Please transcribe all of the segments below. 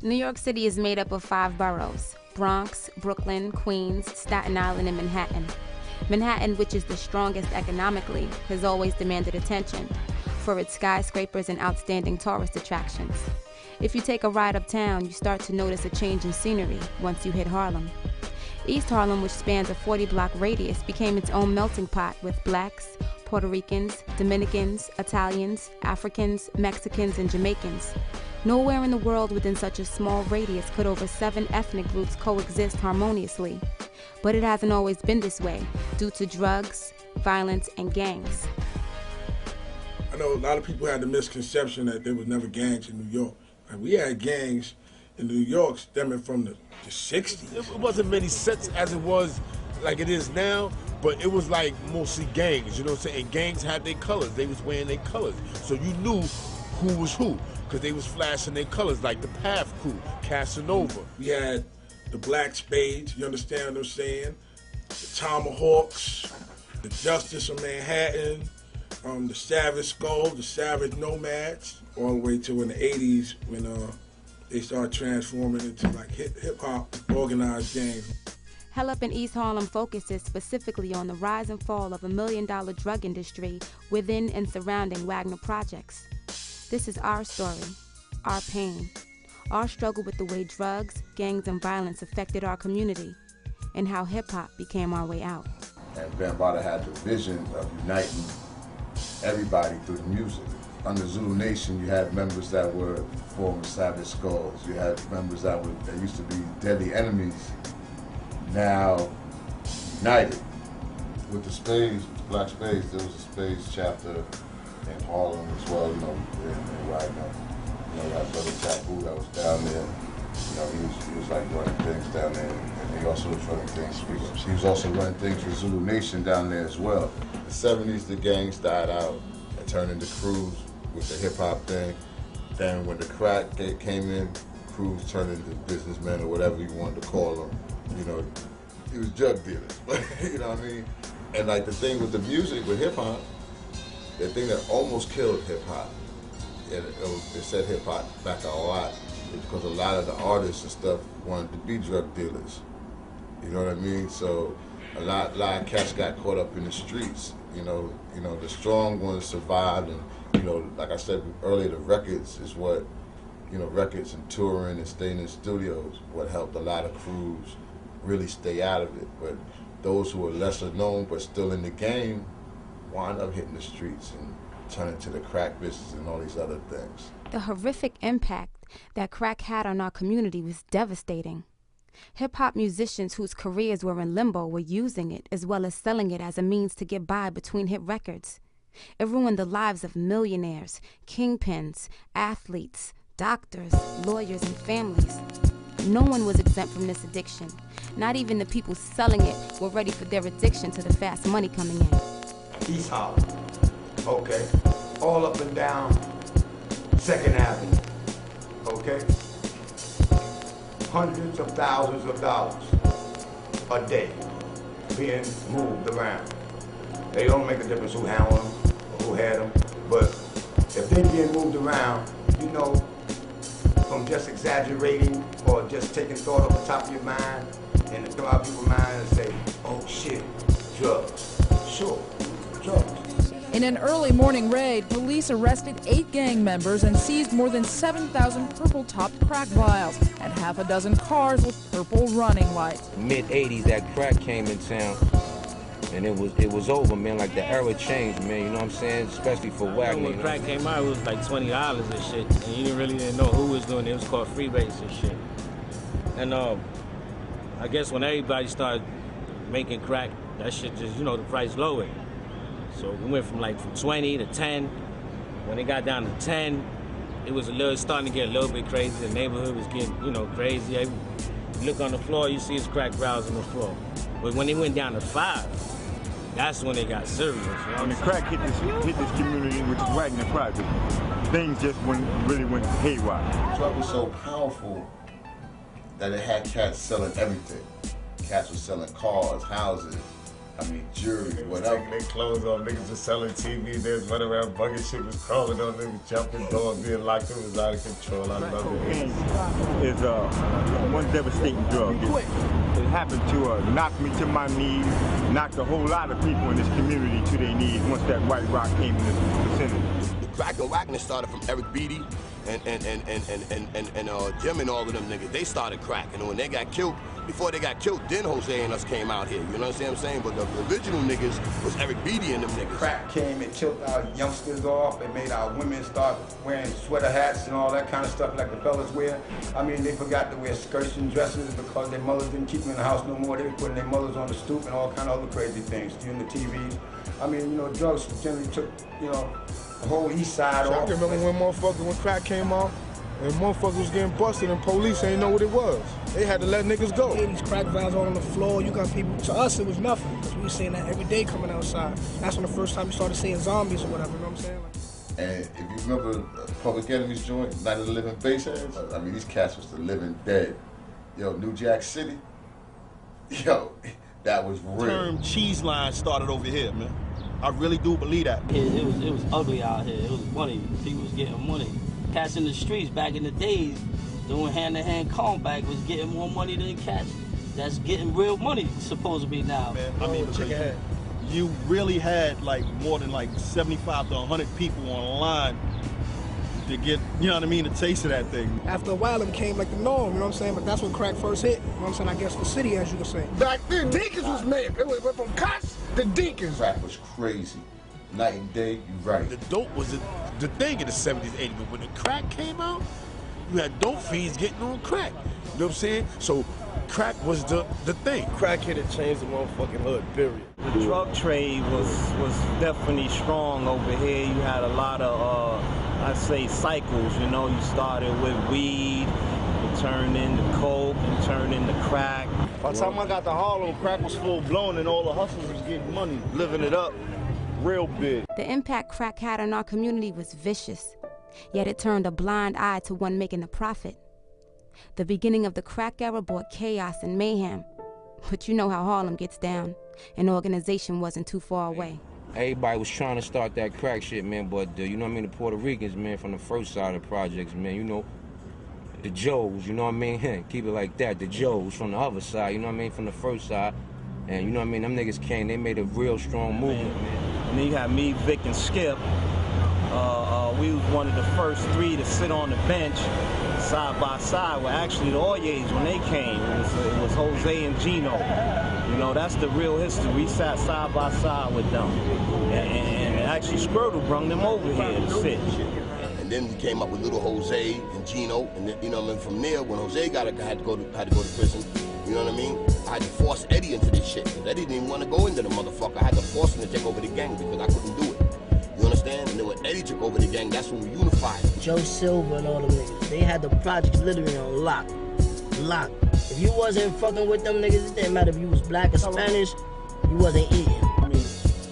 New York City is made up of 5 boroughs: Bronx, Brooklyn, Queens, Staten Island, and Manhattan. Manhattan, which is the strongest economically, has always demanded attention for its skyscrapers and outstanding tourist attractions. If you take a ride uptown, you start to notice a change in scenery once you hit Harlem. East Harlem, which spans a 40-block radius, became its own melting pot with blacks, Puerto Ricans, Dominicans, Italians, Africans, Mexicans, and Jamaicans. Nowhere in the world within such a small radius could over 7 ethnic groups coexist harmoniously. But it hasn't always been this way, due to drugs, violence, and gangs. I know a lot of people had the misconception that there was never gangs in New York. Like, we had gangs in New York stemming from the 60s. It wasn't many sets as it was like it is now, but it was like mostly gangs, you know what I'm saying? And gangs had their colors. They was wearing their colors. So you knew who was who, because they was flashing their colors, like the Path Crew, Casanova. We had the Black Spades, you understand what I'm saying? The Tomahawks, the Justice of Manhattan, the Savage Skulls, the Savage Nomads, all the way to in the 80s when they started transforming into like hip-hop organized gangs. Hell Up in East Harlem focuses specifically on the rise and fall of a million-dollar drug industry within and surrounding Wagner projects. This is our story, our pain, our struggle with the way drugs, gangs, and violence affected our community, and how hip-hop became our way out. And Bambaataa had the vision of uniting everybody through the music. Under Zulu Nation, you had members that were former Savage Skulls. You had members that used to be deadly enemies, now united. With the Spades, Black Spades, there was a Spades chapter in Harlem as well, you know, in Wagner. You know, that brother Taboo that was down there. You know, he was like running things down there, and he also was running things. He was also running things for Zulu Nation down there as well. The 70s, the gangs died out and turned into crews with the hip hop thing. Then when the crack came in, crews turned into businessmen or whatever you wanted to call them. You know, he was drug dealers. You know what I mean? And like the thing with the music, with hip hop, the thing that almost killed hip hop, and it set hip hop back a lot, is because a lot of the artists and stuff wanted to be drug dealers. You know what I mean? So a lot of cats got caught up in the streets. You know, the strong ones survived, and you know, like I said earlier, the records is what, you know, records and touring and staying in studios, what helped a lot of crews really stay out of it. But those who are lesser known but still in the game wind up hitting the streets and turning to the crack business and all these other things. The horrific impact that crack had on our community was devastating. Hip-hop musicians whose careers were in limbo were using it as well as selling it as a means to get by between hit records. It ruined the lives of millionaires, kingpins, athletes, doctors, lawyers, and families. No one was exempt from this addiction. Not even the people selling it were ready for their addiction to the fast money coming in. East Harlem, okay? All up and down 2nd Avenue, okay? Hundreds of thousands of dollars a day being moved around. They don't make a difference who handled them or who had them, but if they're being moved around, you know, from just exaggerating or just taking thought off the top of your mind and throw out people's mind and say, oh shit, drugs. Sure, drugs. In an early morning raid, police arrested 8 gang members and seized more than 7,000 purple-topped crack vials and half a dozen cars with purple running lights. Mid-'80s, that crack came in town, and it was over, man. Like, the era changed, man, you know what I'm saying? Especially for Wagner. When crack came out, it was like $20 and shit, and you didn't know who was doing it. It was called freebase and shit. And I guess when everybody started making crack, that shit just, you know, the price lowered. So we went from 20 to 10. When it got down to 10, it was starting to get a little bit crazy. The neighborhood was getting, you know, crazy. You look on the floor, you see his crack barrels on the floor. But when it went down to 5, that's when it got serious. You know when the crack hit this community, which is Wagner Project, things just really went haywire. Drug was so powerful that it had cats selling everything. Cats were selling cars, houses, I mean, jewelry, whatever. Taking their clothes off, niggas was selling TV, they was running around, bucket shit was crawling on them, jumping doors, being locked in, was out of control. I love it. Is one devastating drug. It happened to knock me to my knees, knocked a whole lot of people in this community to their knees once that white rock came in this vicinity. The crack and whackness started from Eric Beatty and Jim and all of them niggas. They started crack, and when they got killed, before they got killed, then Jose and us came out here. You know what I'm saying? But the original niggas was Eric Beatty and them niggas. Crack came and killed our youngsters off. It made our women start wearing sweater hats and all that kind of stuff like the fellas wear. I mean, they forgot to wear skirts and dresses because their mothers didn't keep them in the house no more. They were putting their mothers on the stoop and all kind of other crazy things, stealing the TVs. I mean, you know, drugs generally took, you know, the whole east side off. I can remember when crack came off, and motherfuckers was getting busted and police ain't know what it was. They had to let niggas go. These crack vials all on the floor. You got people, to us it was nothing, because we were seeing that every day coming outside. That's when the first time you started seeing zombies or whatever, you know what I'm saying? And if you remember Public Enemy's joint, Night of the Living Baseheads, I mean, these cats was the living dead. Yo, New Jack City, yo, that was real. The term cheese line started over here, man. I really do believe that. It was ugly out here. It was money. People was getting money. Cats in the streets back in the days doing hand-to-hand combat was getting more money than cats that's getting real money supposedly now. Man, I mean, you really had like more than like 75 to 100 people online to get, you know what I mean, a taste of that thing. After a while, it became like the norm, you know what I'm saying? But that's when crack first hit, you know what I'm saying? I guess the city, as you could say. Back then, Deacons was made. It went from cops to Deacons. Crack was crazy. Night and day, you right. The dope was the thing in the 70s, 80s, but when the crack came out, you had dope fiends getting on crack. You know what I'm saying? So crack was the thing. Crack hit and changed the motherfucking hood, period. The drug trade was definitely strong over here. You had a lot of, I'd say, cycles, you know. You started with weed, it turned into coke, and turned into crack. By the time I got to Harlem, crack was full blown and all the hustlers was getting money, living it up real big. The impact crack had on our community was vicious, yet it turned a blind eye to one making a profit. The beginning of the crack era brought chaos and mayhem, but you know how Harlem gets down. An organization wasn't too far away. Everybody was trying to start that crack shit, man, but you know what I mean, the Puerto Ricans, man, from the first side of the projects, man, you know, the Joes, you know what I mean, keep it like that, the Joes from the other side, you know what I mean, from the first side, and you know what I mean, them niggas came, they made a real strong movement. And then you had me, Vic, and Skip. We was one of the first three to sit on the bench side by side with actually the Oyes when they came. It was Jose and Gino. You know, that's the real history. We sat side by side with them. And actually Squirtle brought them over here to sit. And then we came up with little Jose and Gino, and then, you know what I mean, from there, when Jose had to go to prison, you know what I mean, I had to force Eddie into this shit. Eddie didn't even want to go into the motherfucker. I had to force him to take over the gang because I couldn't do it. You understand? And then when Eddie took over the gang, that's when we unified. Joe Silver and all them niggas, they had the projects literally on lock. Lock. If you wasn't fucking with them niggas, it didn't matter if you was black or Spanish, you wasn't eating. I mean,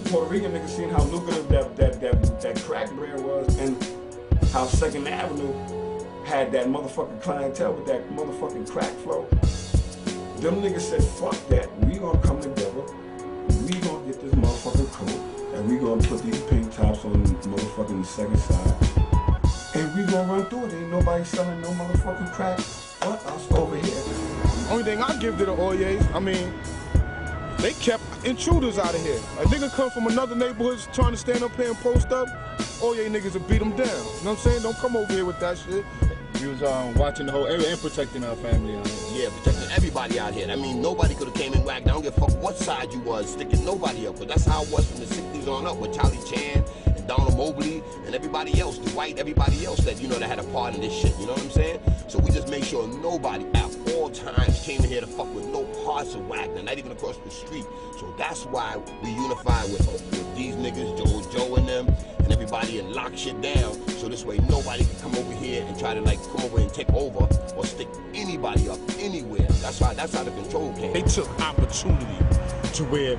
Puerto Rican niggas seen how lucrative that crack brand was and how 2nd Avenue had that motherfucking clientele with that motherfucking crack flow. Them niggas said, fuck that, we gonna come together, we gonna get this motherfucking crew, and we gonna put these pink tops on the motherfucking second side, and we gonna run through it. Ain't nobody selling no motherfucking crack but us over here. Only thing I give to the Oyes, I mean, they kept intruders out of here. A nigga come from another neighborhood trying to stand up here and post up, Oye niggas will beat them down. You know what I'm saying? Don't come over here with that shit. We was watching the whole area and protecting our family out here. Yeah, protecting everybody out here. I mean, nobody could have came and whacked. I don't give a fuck what side you was, sticking nobody up. Because that's how it was from the 60s on up with Charlie Chan and Donald Mobley and everybody else, the white, everybody else that, you know, that had a part in this shit. You know what I'm saying? So we just made sure nobody at all times came in here to fuck with no parts of Wagner, not even across the street. So that's why we unified with these niggas, Joe and them, and everybody, and lock shit down. So this way nobody can come over here and try to like come over and take over or stick anybody up anywhere. That's how the control came. They took opportunity to where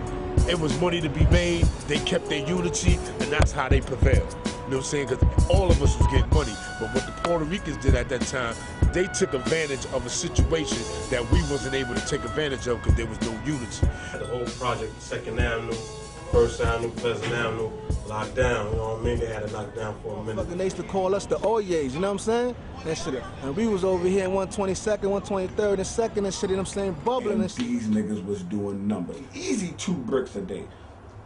it was money to be made, they kept their unity, and that's how they prevailed. You know what I'm saying? Because all of us was getting money. But what the Puerto Ricans did at that time, they took advantage of a situation that we wasn't able to take advantage of because there was no unity. The whole project, 2nd Avenue, 1st Avenue, Pleasant Avenue, locked down, you know what I mean? They had it locked down for a minute. They used to call us the Oyes, you know what I'm saying? That shit. And we was over here in 122nd, 123rd, and 2nd and shit, you know what I'm saying? Bubbling and shit. These niggas was doing numbers. Easy 2 bricks a day.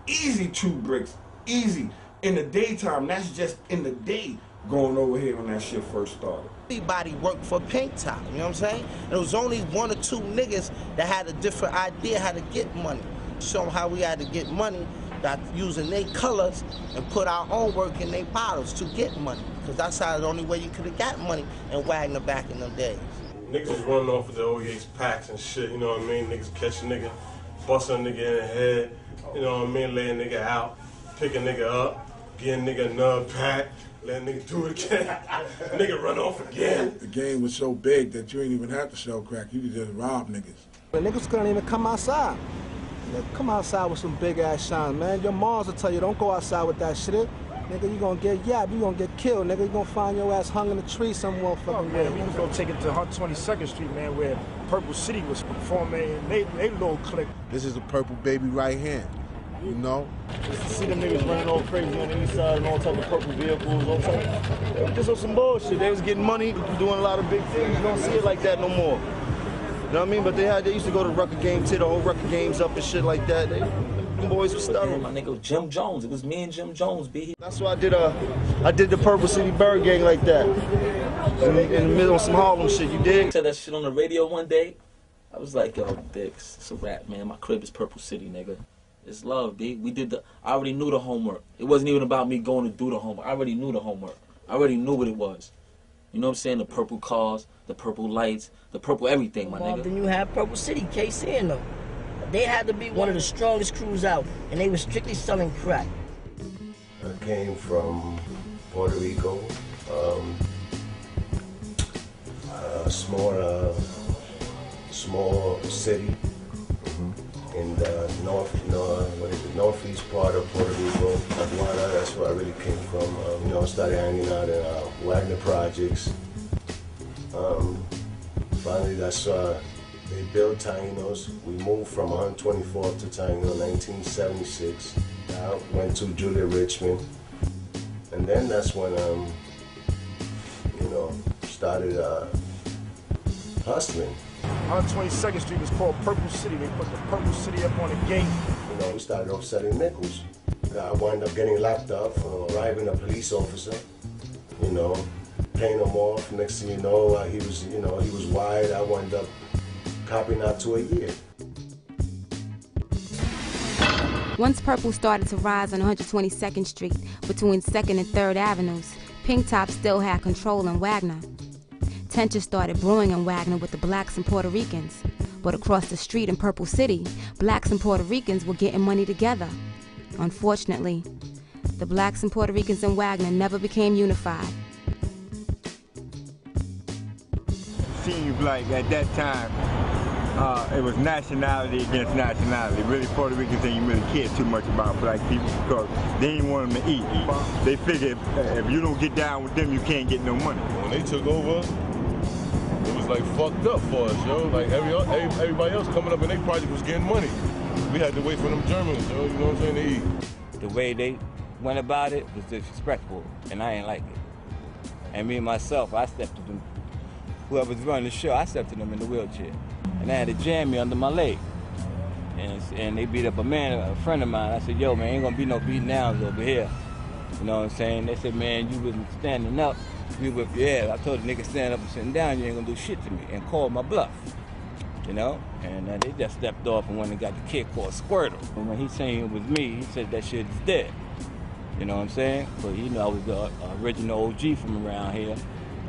Easy 2 bricks. Easy. In the daytime, that's just in the day going over here when that shit first started. Everybody worked for Pink Top, you know what I'm saying? And it was only 1 or 2 niggas that had a different idea how to get money. Show them how we had to get money by using their colors and put our own work in their bottles to get money. Because that's how the only way you could have got money in Wagner back in them days. Niggas was running off with the OEA's packs and shit, you know what I mean? Niggas catch a nigga, bust a nigga in the head, you know what I mean? Lay a nigga out, pick a nigga up, get a nigga another pack, let a nigga do it again, nigga run off again. The game was so big that you ain't even have to sell crack, you could just rob niggas. The niggas couldn't even come outside. Yeah, come outside with some big ass shine, man. Your moms will tell you don't go outside with that shit. Nigga, you gonna get yapped, you gonna get killed. Nigga, you gonna find your ass hung in a tree some motherfucking way. We was gonna take it to 122nd Street, man, where Purple City was performing and they little clique. This is a Purple Baby right hand, you know? Just to see them niggas running all crazy on the east side and all type of purple vehicles, all type. They was just on some bullshit. They was getting money, doing a lot of big things. You don't see it like that no more. You know what I mean? But they used to go to Rucker Game, tear the whole Rucker Games up and shit like that. Them boys were stubborn. My nigga Jim Jones. It was me and Jim Jones, B. That's why I did the Purple City Bird Gang like that. In the middle of some Harlem shit, you dig? Said that shit on the radio one day. I was like, yo, Bix, it's a rap, man. My crib is Purple City, nigga. It's love, B. I already knew the homework. It wasn't even about me going to do the homework. I already knew the homework. I already knew what it was. You know what I'm saying? The purple cars, the purple lights, the purple everything, my nigga. Then you had Purple City, KC in them. They had to be one of the strongest crews out, and they were strictly selling crack. I came from Puerto Rico, a small city in the northeast part of Puerto Rico, Aguana. That's where I really came from. You know, I started hanging out in Wagner projects. Finally, they built Taínos. We moved from 124th to Taíno in 1976. I went to Julia Richmond, and then that's when you know, started hustling. 122nd Street was called Purple City. They put the Purple City up on the gate. You know, we started off selling nickels. I wound up getting locked up for arriving a police officer. You know, paying him off. Next thing you know, he was wide. I wound up copping out to a year. Once Purple started to rise on 122nd Street between 2nd and 3rd Avenues, Pink Top still had control in Wagner. Tension started brewing in Wagner with the blacks and Puerto Ricans. But across the street in Purple City, blacks and Puerto Ricans were getting money together. Unfortunately, the blacks and Puerto Ricans in Wagner never became unified. Seems like at that time, it was nationality against nationality. Really, Puerto Ricans didn't really care too much about black people because they didn't want them to eat. They figured if you don't get down with them, you can't get no money. When they took over, it was like fucked up for us, yo. Like everybody else coming up and their project was getting money. We had to wait for them Germans, yo, you know what I'm saying, to eat. The way they went about it was disrespectful, and I ain't like it. And me and myself, I stepped to them. Whoever's running the show, I stepped to them in the wheelchair. And I had to jam me under my leg. And they beat up a friend of mine. I said, yo, man, ain't gonna be no beating downs over here. You know what I'm saying? They said, man, you wasn't standing up, we whip your ass. I told the nigga stand up and sitting down, you ain't gonna do shit to me, and called my bluff. You know? And they just stepped off and went and got the kid called Squirtle. And when he saying it was me, he said that shit is dead. You know what I'm saying? But you know, I was the original OG from around here.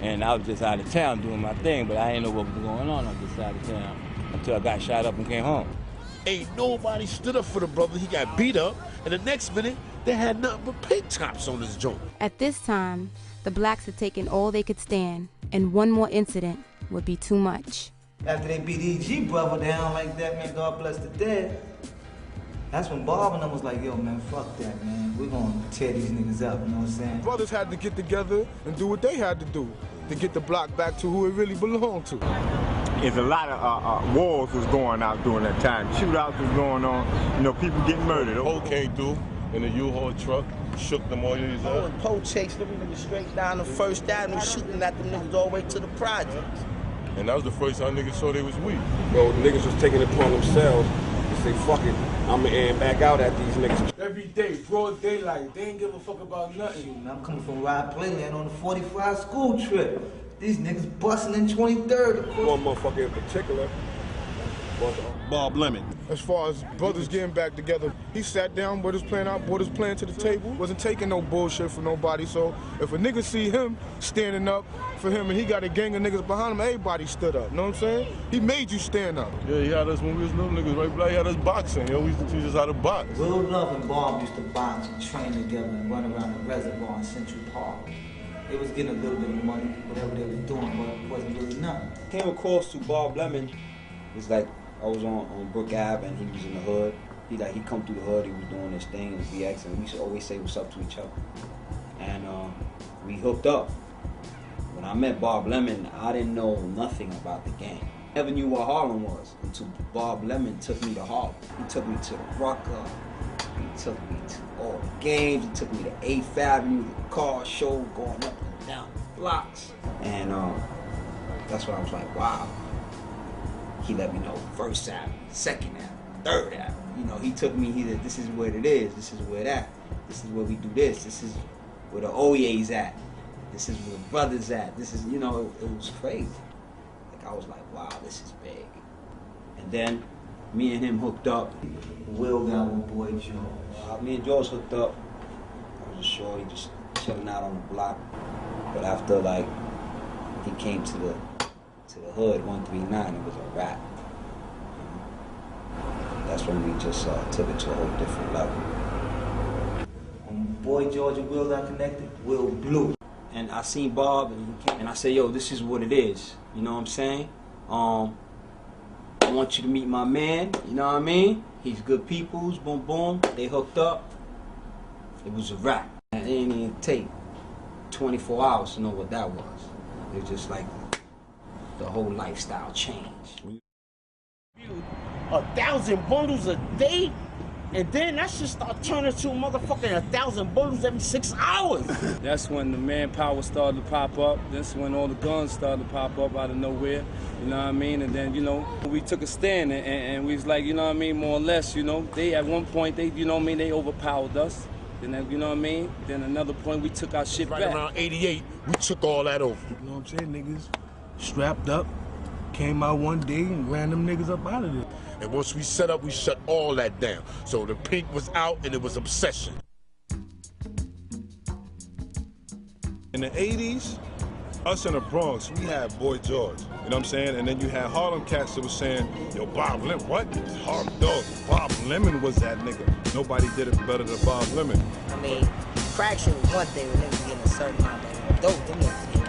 And I was just out of town doing my thing, but I didn't know what was going on. I was just out of town until I got shot up and came home. Ain't nobody stood up for the brother. He got beat up, and the next minute, they had nothing but Pink Tops on his joint. At this time, the blacks had taken all they could stand, and one more incident would be too much. After they beat E.G. brother down like that, man, God bless the dead, that's when Bob and them was like, yo, man, fuck that, man. We're gonna tear these niggas up, you know what I'm saying? Brothers had to get together and do what they had to do. to get the block back to who it really belonged to. There's a lot of wars was going out during that time. Shootouts was going on. You know, people getting murdered. Poe came through in a U-Haul truck, shook them all years Poe up. and Poe chased them niggas straight down the First Avenue, shooting at them niggas all the way to the projects. And that was the first time niggas saw they was weak. Bro, the niggas was taking it upon themselves to say, fuck it, I'ma aim back out at these niggas. Every day, broad daylight, they ain't give a fuck about nothing. I'm coming from Ride Playland on a 45 school trip. These niggas busting in 23rd. One motherfucker in particular was Bob Lemon. As far as brothers getting back together, he sat down, brought his plan out, brought his plan to the table, wasn't taking no bullshit from nobody. So if a nigga see him standing up for him and he got a gang of niggas behind him, everybody stood up, know what I'm saying? He made you stand up. Yeah, he had us when we was little niggas, right? Black, he had us boxing, yo. We used to teach us how to box. Will Love and Bob used to box and train together and run around the reservoir in Central Park. They was getting a little bit of money, whatever they was doing, but it wasn't really nothing. Came across to Bob Lemon. It's like I was on Brook Ave and he was in the hood. He come through the hood, he was doing this thing in the BX, and we used to always say what's up to each other. And we hooked up. When I met Bob Lemon, I didn't know nothing about the gang. Never knew what Harlem was until Bob Lemon took me to Harlem. He took me to the Rucker. He took me to all the games. He took me to 8th Avenue, the car show, going up and down the blocks. And that's when I was like, wow. He let me know First Avenue, Second Avenue, Third Avenue. You know, he took me, he said, this is where it is, this is where that, this is where we do this is where the Oye's at, this is where the brothers at, this is, you know, it was crazy. Like, I was like, wow, this is big. And then, me and him hooked up. Will got with boy George. Me and George hooked up. I was just sure he just chilling out on the block. But after, like, he came to the hood, 139, it was a wrap. That's when we just took it to a whole different level. When Boy George and Will got connected, Will blew. And I seen Bob and he came and I said, yo, this is what it is. You know what I'm saying? I want you to meet my man, you know what I mean? He's good peoples, boom boom. They hooked up. It was a wrap. It didn't even take 24 hours to know what that was. It was just like the whole lifestyle changed. 1,000 bundles a day, and then that shit start turning to a motherfucking 1,000 bundles every 6 hours. That's when the manpower started to pop up. That's when all the guns started to pop up out of nowhere. You know what I mean? And then, you know, we took a stand and we was like, you know what I mean, more or less, you know, they at one point, they, you know what I mean, they overpowered us. Then, you know what I mean? Then another point, we took our shit right back. Around 88, we took all that over. You know what I'm saying? Niggas strapped up, came out one day and ran them niggas up out of there. And once we set up, we shut all that down. So the pink was out and it was obsession. In the 80s, us in the Bronx, we had Boy George, you know what I'm saying? And then you had Harlem cats that was saying, yo, Bob Lemon, what? Harlem dog, Bob Lemon was that nigga. Nobody did it better than Bob Lemon. I mean, crack shit was one thing when niggas getting a certain amount of dope. Them niggas getting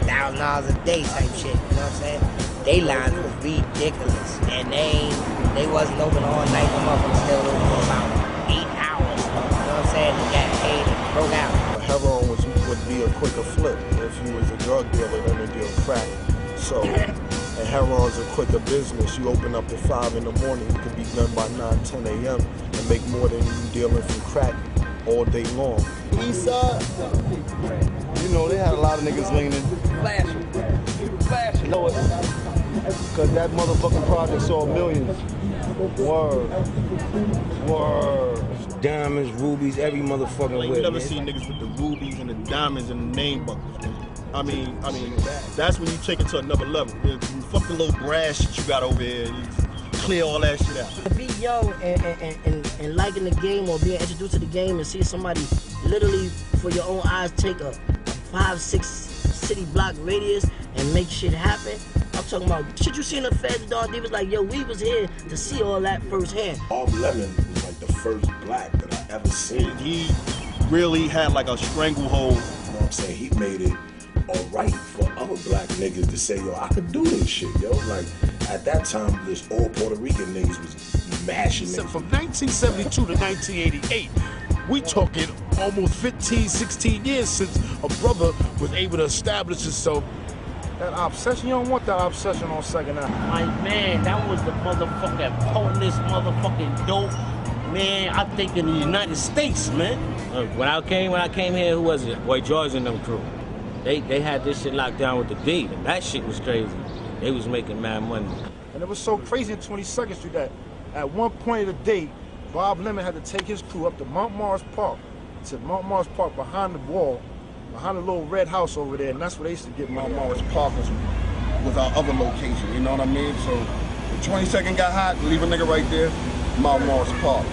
$100,000 a day type shit, you know what I'm saying? They lines was ridiculous. And they wasn't open all night, them motherfuckers still open for about 8 hours. You know what I'm saying? They got paid and broke out. Heroin would be a quicker flip if you was a drug dealer than to deal crack. So, and heroin's a quicker business. You open up at 5 in the morning, you can be done by 9, 10 a.m. and make more than you dealing from crack all day long. East side, you know, they had a lot of niggas leaning. Flashing. You know what? Because that motherfucking project saw millions. Word. Diamonds, rubies, every motherfucking way. You never seen niggas with the rubies and the diamonds and the name buckles, man. I mean, that's when you take it to another level. You fuck the little brass shit you got over here. You clear all that shit out. To be young and liking the game or being introduced to the game and see somebody literally for your own eyes take a 5-6 city block radius and make shit happen. I'm talking about shit you see in the feds, dog. They was like, yo, we was here to see all that firsthand. Bob Lemon was like the first black that I ever seen. He really had like a stranglehold. You know what I'm saying? He made it all right for other black niggas to say, yo, I could do this shit, yo. Like, at that time, this all Puerto Rican niggas was mashing niggas. From 1972 to 1988, We talking almost 15, 16 years since a brother was able to establish himself. That obsession, you don't want that obsession on Second Avenue. My man, that was the motherfucking potentest motherfucking dope, man, I think in the United States, man. When I came here, who was it? Boy George and them crew. They had this shit locked down with the D, and that shit was crazy. They was making mad money. And it was so crazy in 22nd Street that at one point of the day, Bob Lemon had to take his crew up to Mount Morris Park. To Mount Morris Park behind the wall, behind the little red house over there, and that's where they used to get Mount Morris Park was our other location, you know what I mean? So if 22nd got hot, leave a nigga right there, Mount Morris Park.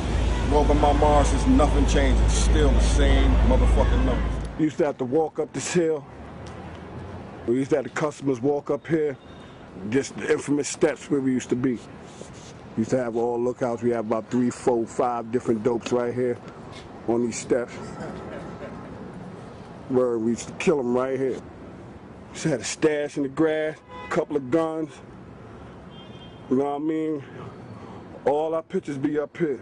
Walk on Mount Morris, it's nothing changed. It's still the same motherfucking numbers. We used to have to walk up this hill. We used to have the customers walk up here, just the infamous steps where we used to be. We used to have all lookouts. We have about 3, 4, 5 different dopes right here on these steps. Where we used to kill them right here. We used to have a stash in the grass, a couple of guns. You know what I mean? All our pictures be up here.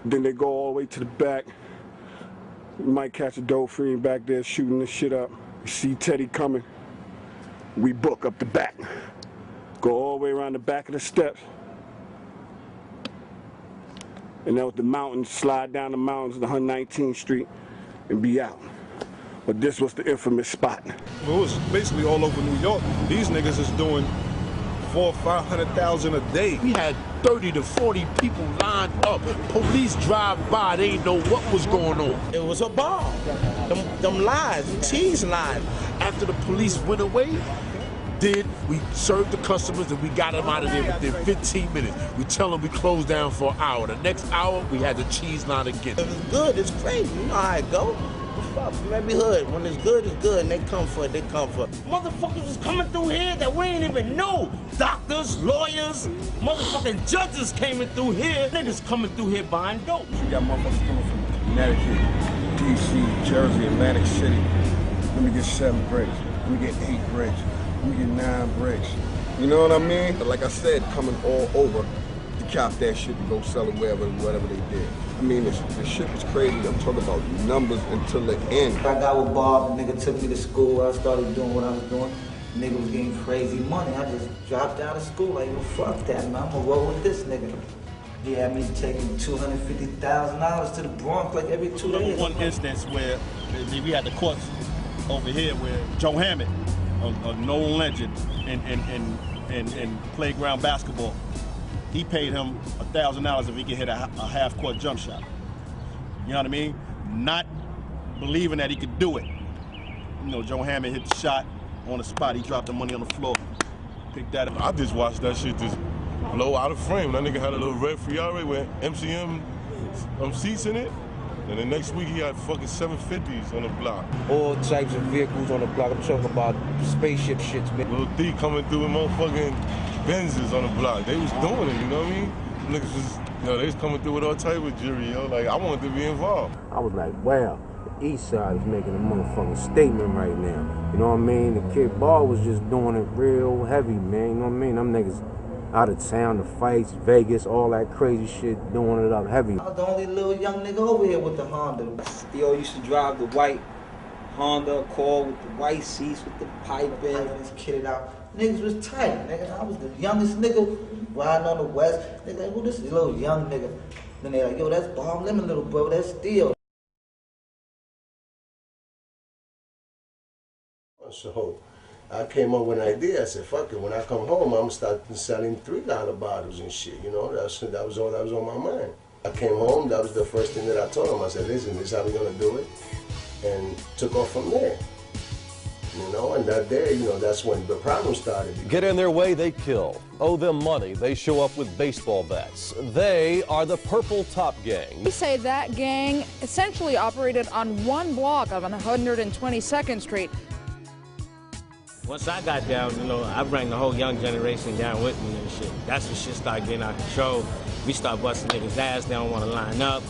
Then they go all the way to the back. You might catch a dope fiend back there shooting this shit up. You see Teddy coming. We book up the back. Go all the way around the back of the steps. And that was the mountains, slide down the mountains to 119th Street and be out. But this was the infamous spot. It was basically all over New York. These niggas is doing 400,000 or 500,000 a day. We had 30 to 40 people lined up. Police drive by, they didn't know what was going on. It was a bomb. Them lies, cheese lies. After the police went away, we served the customers and we got them out of there within 15 minutes. We tell them we closed down for an hour. The next hour, we had the cheese line again. If it's good, it's crazy. You know how it go. Fuck, every hood. When it's good, and they come for it, they come for it. Motherfuckers was coming through here that we ain't even know. Doctors, lawyers, motherfucking judges came in through here. Niggas coming through here buying dope. You got motherfuckers coming from Connecticut, DC, Jersey, Atlantic City. Let me get 7 bricks. Let me get 8 bricks. Let me get 9 bricks. You know what I mean? But like I said, coming all over to cop that shit and go sell it whatever they did. I mean, the shit was crazy. I'm talking about numbers until the end. I got with Bob, the nigga took me to school. I started doing what I was doing. The nigga was getting crazy money. I just dropped out of school. Like, well, fuck that, man. I'm gonna roll with this nigga. He had me taking $250,000 to the Bronx like every 2 days. One instance where we had the courts over here where Joe Hammond, a known legend in playground basketball, he paid him $1,000 if he could hit a half-court jump shot. You know what I mean? Not believing that he could do it. You know, Joe Hammond hit the shot on the spot. He dropped the money on the floor. Picked that up. I just watched that shit just blow out of frame. That nigga had a little red Ferrari with MCM seats in it. And the next week he had fucking 750s on the block. All types of vehicles on the block. I'm talking about spaceship shits, man. Little D coming through with motherfucking Benzes on the block. They was doing it, you know what I mean? Niggas was, they was coming through with all type of jury, yo. Like, I wanted to be involved. I was like, wow, the East Side is making a motherfucking statement right now. You know what I mean? The Kid Ball was just doing it real heavy, man. You know what I mean? Them niggas out of town, the fights, Vegas, all that crazy shit, doing it up heavy. I was the only little young nigga over here with the Honda. Yo used to drive the white Honda Accord with the white seats, with the pipe in. It's kitted out. Niggas was tight, nigga. I was the youngest nigga riding on the West. They like, who this little young nigga? Then they like, yo, that's Bob Lemon, little bro. That's Steel. So I came up with an idea. I said, fuck it, when I come home, I'm gonna start selling $3 bottles and shit, you know? That was all that was on my mind. I came home, that was the first thing that I told him. I said, listen, this is how we're gonna do it. And took off from there. You know, and that day, you know, that's when the problem started. Get in their way, they kill. Owe them money, they show up with baseball bats. They are the Purple Top Gang. We say that gang essentially operated on one block of 122nd Street. Once I got down, you know, I bring the whole young generation down with me and shit. That's when shit started getting out of control. We start busting niggas' ass, they don't want to line up.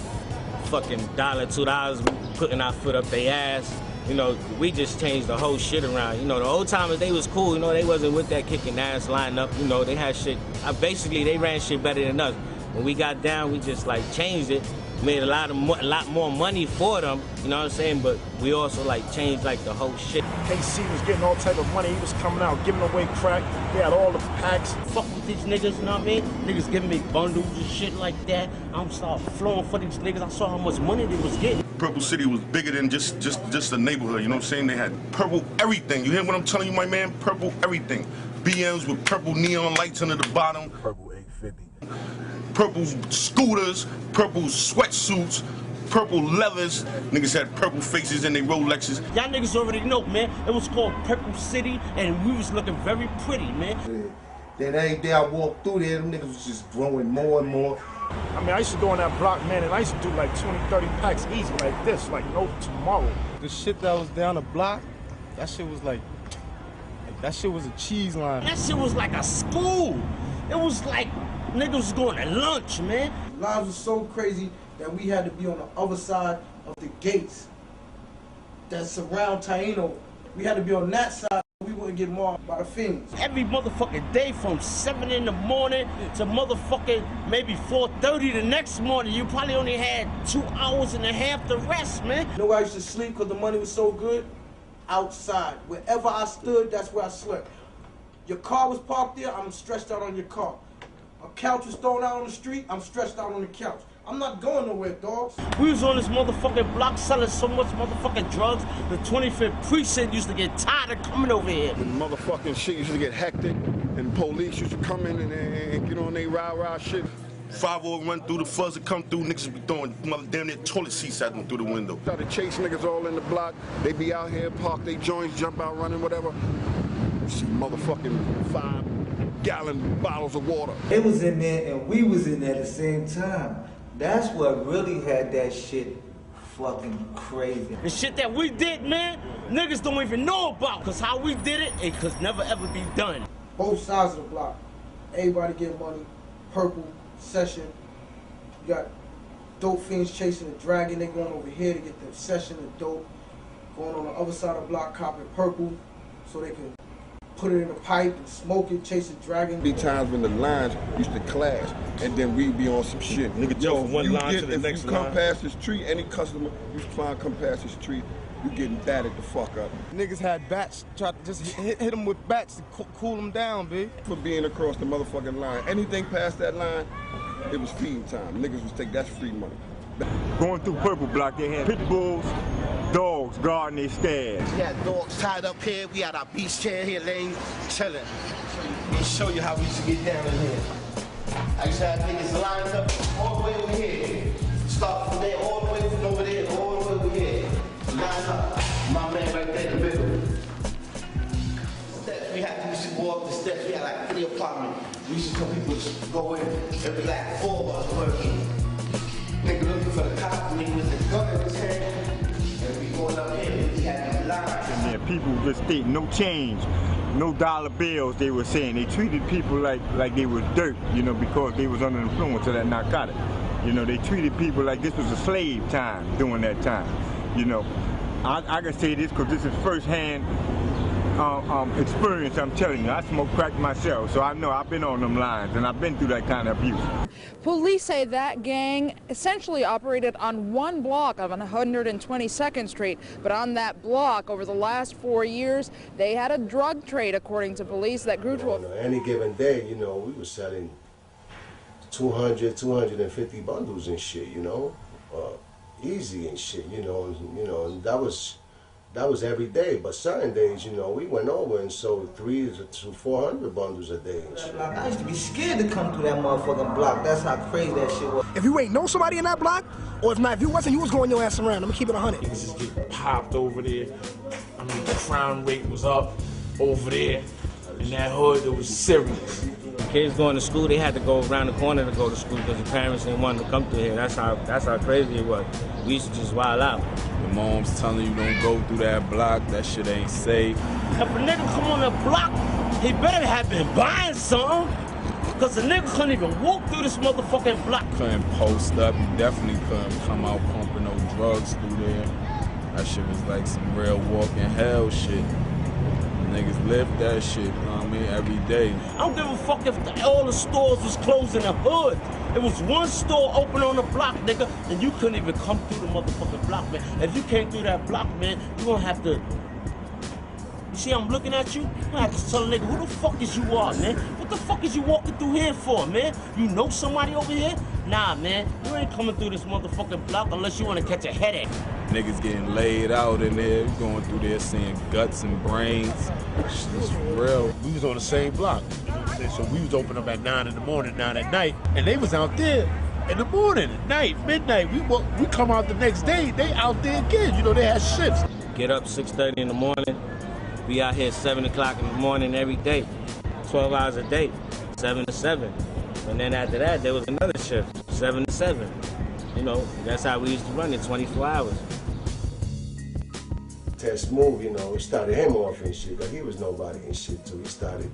Fucking $1, $2, putting our foot up their ass. You know, we just changed the whole shit around. You know, the old timers, they was cool. You know, they wasn't with that kicking ass line up. You know, they had shit. Basically, they ran shit better than us. When we got down, we just, like, changed it. made a lot more money for them, you know what I'm saying? But we also like changed like the whole shit. KC was getting all type of money. He was coming out, giving away crack. He had all the packs. Fuck with these niggas, you know what I mean? Niggas giving me bundles and shit like that. I'm start flowing for these niggas. I saw how much money they was getting. Purple City was bigger than just a neighborhood, you know what I'm saying? They had purple everything. You hear what I'm telling you, my man? Purple everything. BMs with purple neon lights under the bottom. Purple 850. Purple scooters, purple sweatsuits, purple leathers. Niggas had purple faces in their Rolexes. Y'all niggas already know, man. It was called Purple City, and we was looking very pretty, man. Then every day I walked through there, them niggas was just growing more and more. I mean, I used to go on that block, man, and I used to do like 20, 30 packs easy like this, like no tomorrow. The shit that was down the block, that shit was like that shit was a cheese line. That shit was like a school. It was like niggas was going to lunch, man. Lines was so crazy that we had to be on the other side of the gates that surround Taino. We had to be on that side. We wouldn't get mauled by the fiends. Every motherfucking day from 7 in the morning to motherfucking maybe 4:30 the next morning, you probably only had 2.5 hours to rest, man. You know where I used to sleep because the money was so good? Outside. Wherever I stood, that's where I slept. Your car was parked there, I'm stretched out on your car. A couch was thrown out on the street, I'm stretched out on the couch. I'm not going nowhere, dogs. We was on this motherfucking block selling so much motherfucking drugs, the 25th precinct used to get tired of coming over here. The motherfucking shit used to get hectic, and the police used to come in and get on their rah-rah shit. 5-0 run through, the fuzz would come through, niggas be throwing damn near toilet seats at them through the window. Try to chase niggas all in the block. They be out here, park their joints, jump out running, whatever. You see motherfucking 5-gallon bottles of water. It was in there and we was in there at the same time. That's what really had that shit fucking crazy. The shit that we did, man, niggas don't even know about. Cause how we did it, it could never ever be done. Both sides of the block. Everybody get money. Purple, Session. You got dope fiends chasing the dragon. They going over here to get the Session of dope. Going on the other side of the block, copping purple so they can put it in a pipe and smoke it, chase the dragon. Be times when the lines used to clash, and then we'd be on some shit. Nigga, Yo, from one line to the next line. If you come past this tree, any customer, you find come past this tree, you getting batted the fuck up. Niggas had bats, tried to just hit them with bats to cool them down, B. For being across the motherfucking line. Anything past that line, it was feeding time. Niggas was take, that's free money. Going through Purple Block, they had pit bulls, dogs guarding their stash. We had dogs tied up here. We had our beach chair here laying, chilling. Let me show you how we used to get down in here. I used to have niggas lined up all the way over here. Start from there, all the way from over there, all the way over here. Line up. My man right there in the middle. Steps, we used to go up the steps. We had like 3 apartments. We used to tell people to go in. It was like 4 of us working. Nigga looking for the cop, nigga with the gun in his hand. And we going up here, we had them lines. And then people just state no change, no dollar bills, they were saying. They treated people like they was dirt, you know, because they was under the influence of that narcotic. You know, they treated people like this was a slave time during that time. You know, I can say this because this is firsthand experience, I'm telling you. I smoke crack myself, so I know I've been on them lines and I've been through that kind of abuse. Police say that gang essentially operated on one block of 122nd Street, but on that block over the last 4 years, they had a drug trade, according to police, that grew to on any given day, you know, we were selling 200, 250 bundles and shit, you know, easy and shit, you know, and that was every day. But certain days, you know, we went over and sold 300 to 400 bundles a day and shit. I used to be scared to come through that motherfucking block. That's how crazy that shit was. If you ain't know somebody in that block, or if not, if you wasn't, you was going your ass around. I'm gonna keep it 100. Niggas just get popped over there. I mean, the crime rate was up over there. In that hood, it was serious. Kids going to school, they had to go around the corner to go to school because the parents didn't want to come through here. That's how crazy it was. We used to just wild out. Your mom's telling you don't go through that block, that shit ain't safe. If a nigga come on the block, he better have been buying something. Because the nigga couldn't even walk through this motherfucking block. Couldn't post up, you definitely couldn't come out pumping no drugs through there. That shit was like some real walking hell shit. Niggas live that shit, you know what I mean, every day. I don't give a fuck if all the stores was closed in the hood. It was one store open on the block, nigga, and you couldn't even come through the motherfucking block, man. If you came through that block, man, you gonna have to. You see, I'm looking at you. I'm gonna have to tell a nigga, who the fuck is you are, man? What the fuck is you walking through here for, man? You know somebody over here? Nah, man, you ain't coming through this motherfucking block unless you wanna catch a headache. Niggas getting laid out in there, going through there seeing guts and brains. It's real. We was on the same block. You know what I'm saying? So we was open up at 9 in the morning, 9 at night, and they was out there in the morning, at night, midnight. We come out the next day, they out there again. You know, they had shifts. Get up 6:30 in the morning. Be out here 7 o'clock in the morning every day. 12 hours a day, 7 to 7. And then after that, there was another shift, 7 to 7. You know, that's how we used to run it, 24 hours. Test Move, you know, it started him off and shit, but he was nobody and shit too. He started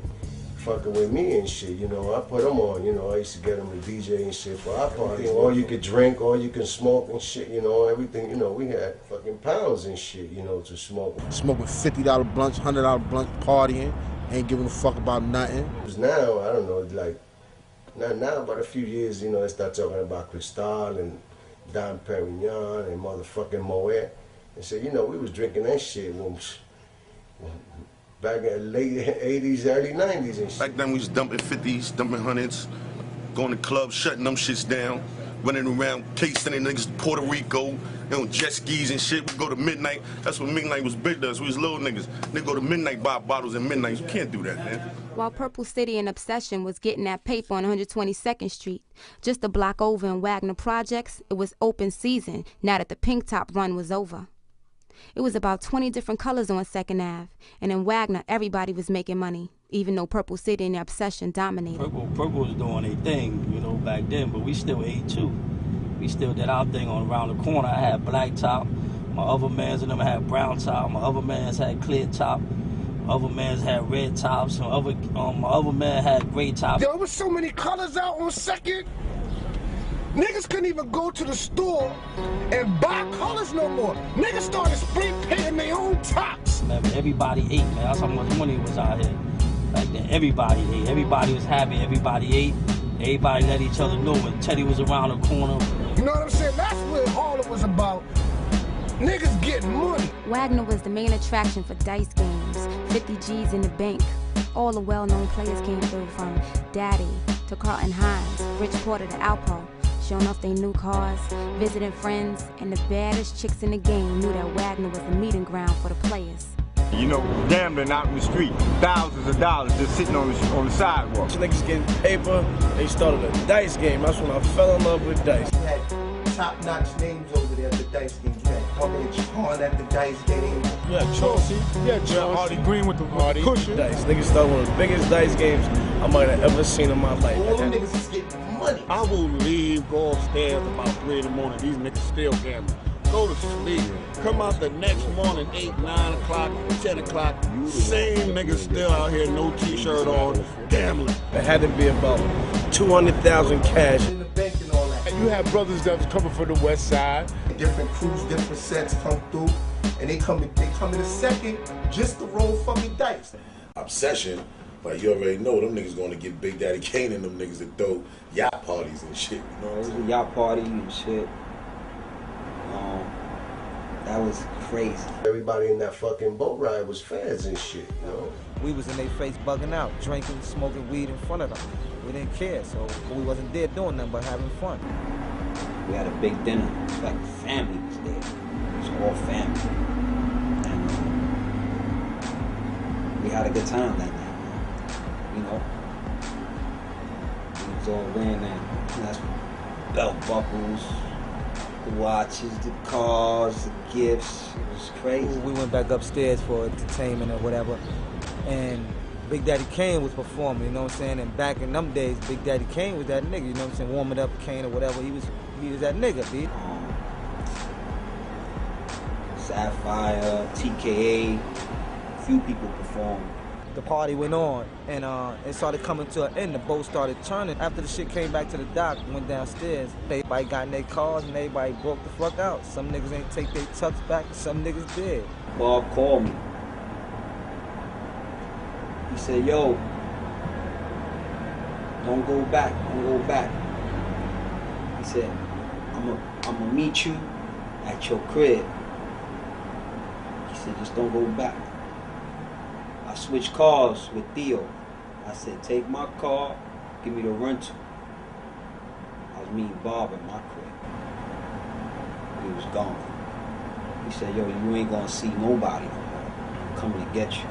fucking with me and shit, you know. I put him on, you know. I used to get him to DJ and shit for our party. All you could drink, all you can smoke and shit, you know, everything, you know. We had fucking pounds and shit, you know, to smoke. Smoking $50 blunts, $100 blunts, partying, ain't giving a fuck about nothing. Because now, I don't know, like, not now, but a few years, you know, they start talking about Cristal and Dom Perignon and motherfucking Moet. And so, you know, we was drinking that shit when back in the late 80s, early 90s and shit. Back then we was dumping 50s, dumping 100s, going to clubs, shutting them shits down, running around, casing the niggas to Puerto Rico, you know, jet skis and shit. We go to midnight. That's when midnight was big to us. We was little niggas. They go to midnight, buy bottles at midnight. You can't do that, man. While Purple City and Obsession was getting that paper on 122nd Street, just a block over in Wagner Projects, it was open season now that the Pink Top run was over. It was about 20 different colors on 2nd Ave, and in Wagner, everybody was making money, even though Purple City and the Obsession dominated. Purple was doing their thing, you know, back then, but we still ate too. We still did our thing on around the corner. I had black top. My other mans and them had brown top. My other mans had clear top. My other mans had red tops. My other man had gray top. There was so many colors out on 2nd. Niggas couldn't even go to the store and buy colors no more. Niggas started spray painting their own tops. Man, everybody ate, man. That's how much money was out here. Like that, everybody ate. Everybody was happy. Everybody ate. Everybody let each other know when Teddy was around the corner. You know what I'm saying? That's what Harlem was about. Niggas getting money. Wagner was the main attraction for dice games, 50 G's in the bank. All the well-known players came through, from Daddy to Carlton Hines, Rich Porter to Alpo, showing off their new cars, visiting friends, and the baddest chicks in the game knew that Wagner was the meeting ground for the players. You know, gambling out in the street, thousands of dollars just sitting on the sidewalk. Niggas getting paper, they started a dice game. That's when I fell in love with dice. You had top-notch names over there at the dice game. You had Tommy Chon at the dice game. Yeah, Chauncey. Yeah, John Hardy Green with the cushion. Dice. Niggas started one of the biggest dice games I might have ever seen in my life. All them niggas is getting money. I will leave, go upstairs about 3 in the morning. These niggas still gambling. Go to sleep. Come out the next morning, 8, 9 o'clock, 10 o'clock. Same niggas still out here, no t-shirt on, gambling. It had to be about 200,000 cash. In the bank and all that. And you have brothers that was coming from the west side. Different crews, different sets come through, and they come in a second just to roll fucking dice. Obsession, like you already know, them niggas gonna get Big Daddy Kane and them niggas that throw yacht parties and shit. You know, it was a yacht party and shit. That was crazy. Everybody in that fucking boat ride was feds and shit, you know? We was in their face bugging out, drinking, smoking weed in front of them. We didn't care, so we wasn't there doing nothing but having fun. We had a big dinner. It was like family was there. It was all family. And we had a good time that night, you know? We was all wearing that, that's belt buckles, the watches, the cars, the gifts. It was crazy. We went back upstairs for entertainment or whatever, and Big Daddy Kane was performing, you know what I'm saying? And back in them days, Big Daddy Kane was that nigga, you know what I'm saying? Warming up Kane or whatever, he was that nigga, B. Sapphire, TKA, a few people performed. The party went on, and it started coming to an end. The boat started turning. After the shit came back to the dock, went downstairs, everybody got in their cars and everybody broke the fuck out. Some niggas ain't take their tucks back, some niggas did. Bob called me. He said, yo, don't go back, don't go back. said, I'm gonna meet you at your crib. He said, just don't go back. I switched cars with Theo. I said, take my car, give me the rental. I was meeting Bob at my crib. He was gone. He said, yo, you ain't gonna see nobody no more. I'm coming to get you.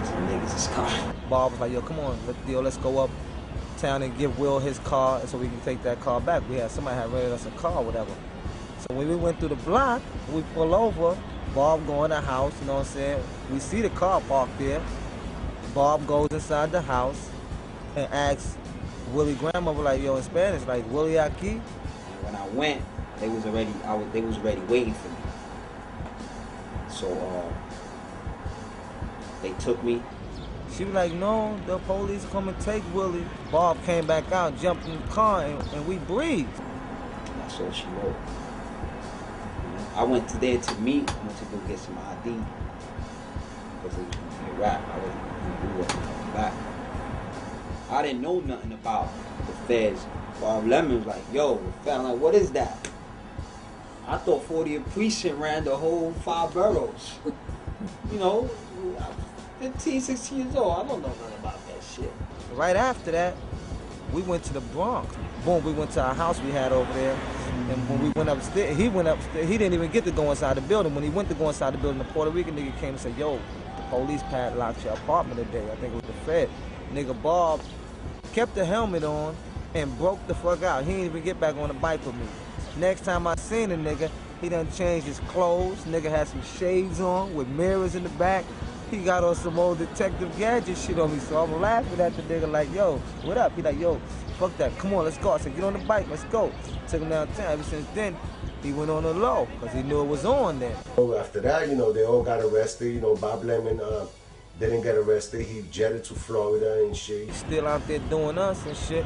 Some niggas is coming. Bob was like, yo, come on, let's go up town and give Will his car so we can take that car back. Somebody had rented us a car or whatever. So when we went through the block, we pull over, Bob go in the house, you know what I'm saying? We see the car parked there. Bob goes inside the house and asks Willie's grandmother, like, yo, in Spanish, like, Willie aquí? And when I went, they was already waiting for me. So they took me. She was like, no, the police come and take Willie. Bob came back out, jumped in the car, and we breathed. That's all she wrote. I went to there to meet. I went to go get some ID. Because it was a rap. I wasn't coming back. I didn't know nothing about the feds. Bob Lemon was like, yo, the feds. I'm like, what is that? I thought 40th Precinct ran the whole 5 boroughs. You know, 15, 16 years old. I don't know nothing about that shit. Right after that, we went to the Bronx. Boom, we went to our house we had over there. And when we went upstairs, he went upstairs. He didn't even get to go inside the building. When he went to go inside the building, the Puerto Rican nigga came and said, yo, the police padlocked your apartment today. I think it was the Fed. Nigga Bob kept the helmet on and broke the fuck out. He didn't even get back on the bike with me. Next time I seen the nigga, he done changed his clothes. Nigga had some shades on with mirrors in the back. He got on some old Detective Gadget shit on me, so I'm laughing at the nigga like, yo, what up? He like, yo, fuck that, come on, let's go. I said, get on the bike, let's go. Took him downtown. Ever since then, he went on the low, because he knew it was on then. After that, you know, they all got arrested. You know, Bob Lemon didn't get arrested. He jetted to Florida and shit. He's still out there doing us and shit.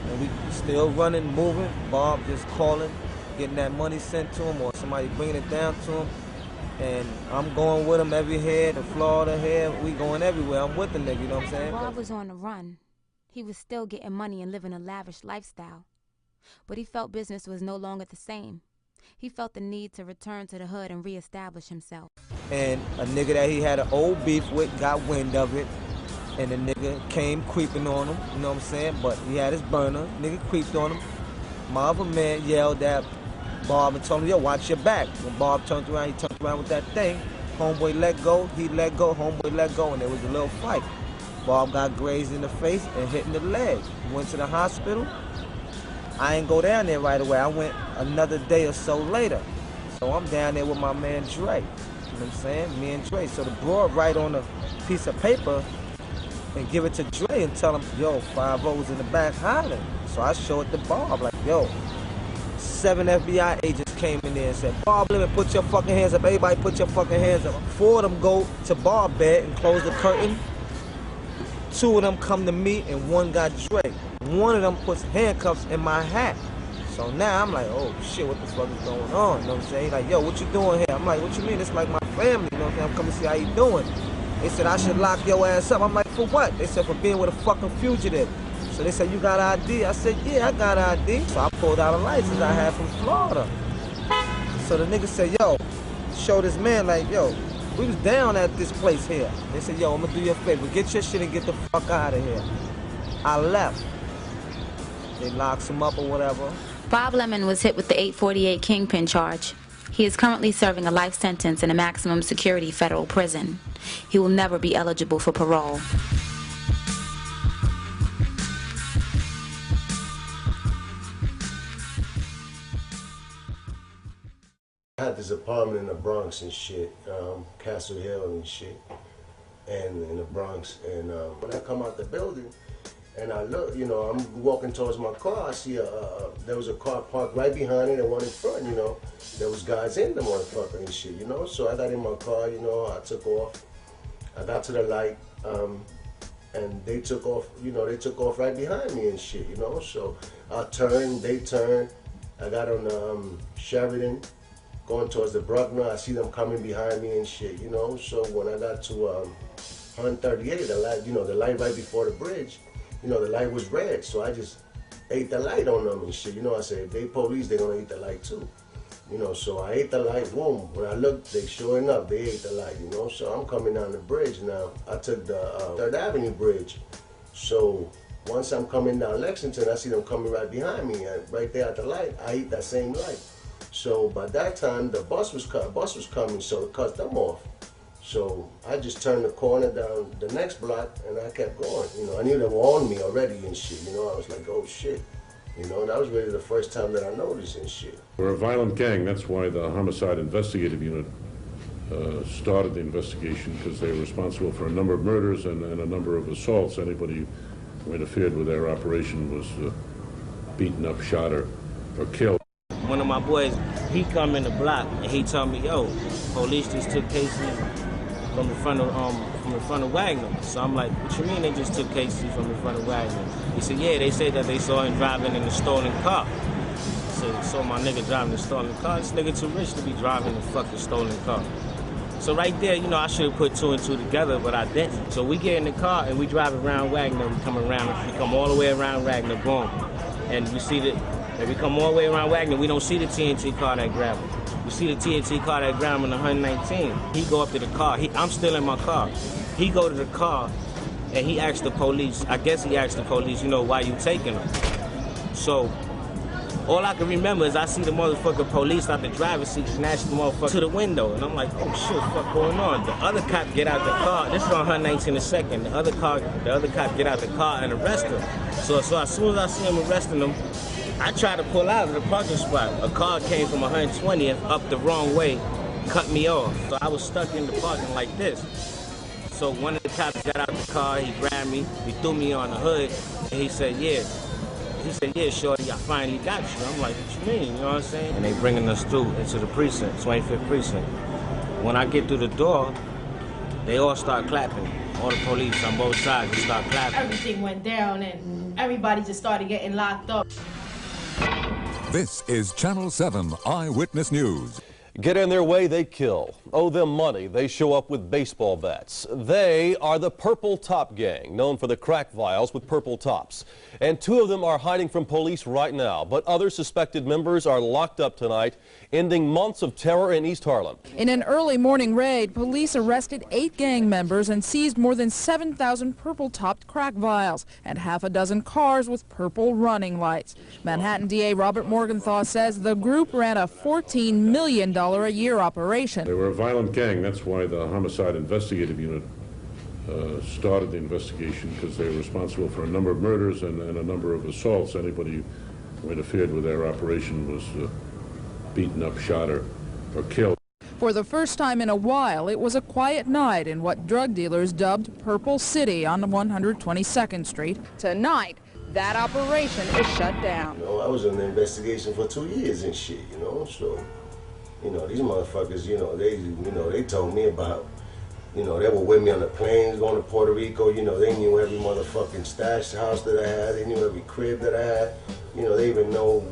And we still running, moving. Bob just calling, getting that money sent to him or somebody bringing it down to him. And I'm going with him every head, to Florida here. We going everywhere. I'm with the nigga, you know what I'm saying? Bob was on the run. He was still getting money and living a lavish lifestyle. But he felt business was no longer the same. He felt the need to return to the hood and reestablish himself. And a nigga that he had an old beef with got wind of it. And the nigga came creeping on him, you know what I'm saying? But he had his burner. Nigga creeped on him. My other man yelled at Bob and told him, yo, watch your back. When Bob turned around, he turned around with that thing. Homeboy let go, he let go, homeboy let go, and there was a little fight. Bob got grazed in the face and hit in the leg. He went to the hospital. I ain't go down there right away. I went another day or so later. So I'm down there with my man Dre. You know what I'm saying? Me and Dre. So the broad write on a piece of paper and give it to Dre and tell him, yo, 5-0's in the back hiding. So I show it to Bob, like, yo, 7 FBI agents came in there and said, Bob Lemon, put your fucking hands up. Everybody put your fucking hands up. 4 of them go to Bob's bed and close the curtain. 2 of them come to me and 1 got Dre. 1 of them puts handcuffs in my hat. So now I'm like, oh shit, what the fuck is going on? You know what I'm saying? He's like, yo, what you doing here? I'm like, what you mean? It's like my family, you know what I'm saying? I'm coming to see how you doing. They said I should lock your ass up. I'm like, for what? They said for being with a fucking fugitive. So they said, you got ID? I said, yeah, I got ID. So I pulled out a license I had from Florida. So the nigga said, yo, show this man like, yo, we was down at this place here. They said, yo, I'm gonna do you a favor. Get your shit and get the fuck out of here. I left. They locked him up or whatever. Bob Lemon was hit with the 848 Kingpin charge. He is currently serving a life sentence in a maximum security federal prison. He will never be eligible for parole. I had this apartment in the Bronx and shit, Castle Hill and shit, and in the Bronx. And when I come out the building, and I look, you know, I'm walking towards my car, I see there was a car parked right behind it and one in front, you know. There was guys in the motherfucker and shit, you know. So I got in my car, you know, I took off. I got to the light, and they took off, you know, they took off right behind me and shit, you know. So I turned, they turned. I got on Sheridan, going towards the Bruckner. I see them coming behind me and shit, you know. So when I got to 138, the light, you know, the light right before the bridge, you know, the light was red. So I just ate the light on them and shit. You know, I said, if they police, they gonna eat the light too. You know, so I ate the light, boom. When I looked, they sure enough, they ate the light, you know. So I'm coming down the bridge now. I took the 3rd Avenue bridge. So once I'm coming down Lexington, I see them coming right behind me. And right there at the light, I eat that same light. So by that time, the bus was coming, so it cut them off. So I just turned the corner down the next block, and I kept going. You know, I knew they were on me already and shit. You know, I was like, oh shit. You know, that was really the first time that I noticed and shit. We're a violent gang. That's why the Homicide Investigative Unit started the investigation, because they were responsible for a number of murders and a number of assaults. Anybody who interfered with their operation was beaten up, shot, or killed. One of my boys, he come in the block and he told me, yo, police just took Casey from the front of Wagner. So I'm like, what you mean they just took Casey from the front of Wagner? He said, yeah, they said that they saw him driving in a stolen car. I said, saw my nigga driving a stolen car? This nigga too rich to be driving a fucking stolen car. So right there, you know, I should have put 2 and 2 together, but I didn't. So we get in the car and we drive around Wagner. We come all the way around Wagner, boom. And we see that, if we come all the way around Wagner, we don't see the TNT car that grabbed him. We see the TNT car that grabbed him in 119. He go up to the car. I'm still in my car. He go to the car and he asked the police, I guess he asked the police, you know, why you taking him? So all I can remember is I see the motherfucking police out the driver's seat snatch the motherfucker to the window. And I'm like, oh shit, what's going on? The other cop get out the car. This is on 119 a second. The other cop get out the car and arrest him. So as soon as I see him arresting him, I try to pull out of the parking spot. A car came from 120th up the wrong way, cut me off. So I was stuck in the parking like this. So one of the cops got out the car, he grabbed me, he threw me on the hood, and he said, yeah. He said, yeah, shorty, I finally got you. I'm like, what you mean, you know what I'm saying? And they bringing us through into the precinct, 25th precinct. When I get through the door, they all start clapping. All the police on both sides, they start clapping. Everything went down and everybody just started getting locked up. This is Channel 7 Eyewitness News. Get in their way, they kill. Owe them money, they show up with baseball bats. They are the Purple Top Gang, known for the crack vials with purple tops. And 2 of them are hiding from police right now, but other suspected members are locked up tonight, ending months of terror in East Harlem. In an early morning raid, police arrested 8 gang members and seized more than 7,000 purple-topped crack vials and half a dozen cars with purple running lights. Manhattan DA Robert Morgenthau says the group ran a $14 million a year operation. They were a violent gang. That's why the Homicide Investigative Unit started the investigation, because they were responsible for a number of murders and a number of assaults. Anybody who interfered with their operation was beaten up, shot, or killed. For the first time in a while, it was a quiet night in what drug dealers dubbed Purple City on 122nd Street. Tonight, that operation is shut down. You know, I was in the investigation for 2 years and shit, you know, so, you know, these motherfuckers, they told me about, they were with me on the planes going to Puerto Rico, they knew every motherfucking stash house that I had, they knew every crib that I had, they even know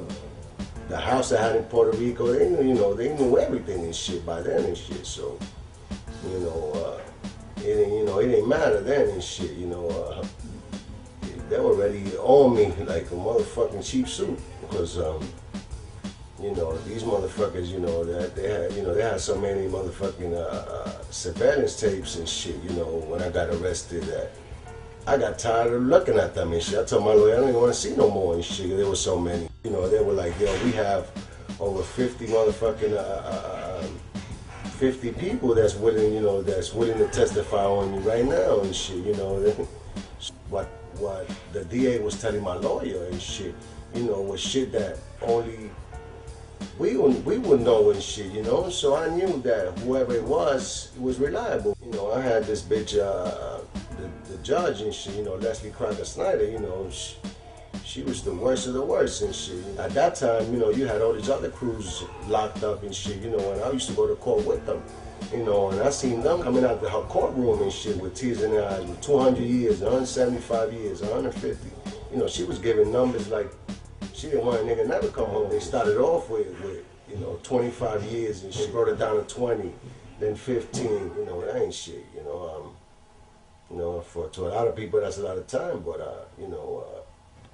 the house I had in Puerto Rico, they knew everything and shit by then and shit, so, it didn't matter then and shit, they were ready to own me like a motherfucking cheap suit, because, these motherfuckers, they had so many motherfucking surveillance tapes and shit, when I got arrested, that I got tired of looking at them and shit. I told my lawyer I don't even want to see no more and shit. There were so many. They were like, yo, we have over 50 motherfucking 50 people that's willing, to testify on you right now and shit. What the DA was telling my lawyer and shit, was shit that only we would know and shit, So I knew that whoever it was reliable. I had this bitch, the judge and shit, Leslie Crocker Snyder, she was the worst of the worst and shit. At that time, you had all these other crews locked up and shit, and I used to go to court with them, and I seen them coming out of her courtroom and shit with tears in their eyes, with 200 years, 175 years, 150. She was giving numbers like she didn't want a nigga never come home. They started off with 25 years and she brought it down to 20, then 15, that ain't shit, to a lot of people that's a lot of time, but,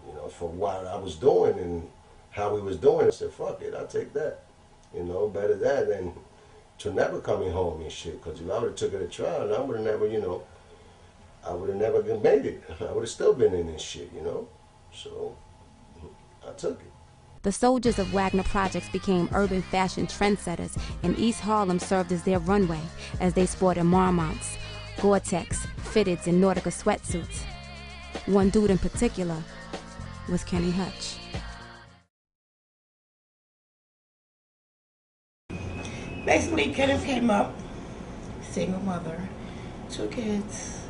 You know, for what I was doing and how we was doing, I said, fuck it, I'll take that. You know, better that than to never coming home and shit. Because if I would have took it to trial, I would have never, you know, I would have never made it. I would have still been in this shit, you know. So I took it. The soldiers of Wagner Projects became urban fashion trendsetters, and East Harlem served as their runway as they sported Marmots, Gore-Tex, fitteds, and Nautica sweatsuits. One dude in particular was Kenny Hutch. Basically, Kenneth came up, single mother, 2 kids,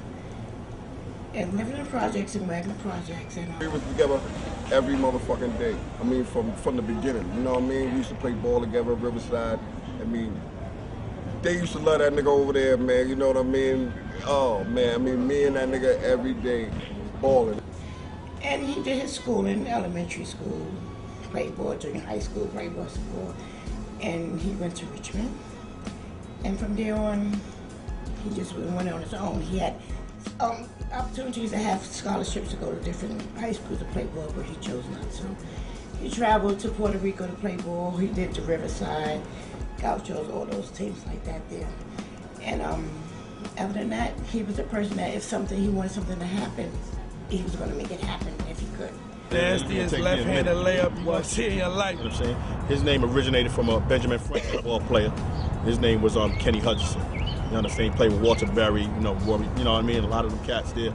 and living in projects and Wagner Projects. And we was together every motherfucking day. I mean, from the beginning. You know what I mean? We used to play ball together at Riverside. I mean, they used to love that nigga over there, man. You know what I mean? Oh, man. I mean, me and that nigga every day balling. And he did his school in elementary school, played ball during high school, played basketball. And he went to Richmond. And from there on, he just went on his own. He had opportunities to have scholarships to go to different high schools to play ball, but he chose not to. He traveled to Puerto Rico to play ball. He did the Riverside, Gauchos, all those teams like that there. And other than that, he was the person that if he wanted something to happen, he was going to make it happen if he could. Nastiest left-handed layup you want to see in your life. You know what I'm saying? His name originated from a Benjamin Franklin ball player. His name was Kenny Hutchinson. You understand? He played with Walter Berry, you know what I mean? A lot of them cats there.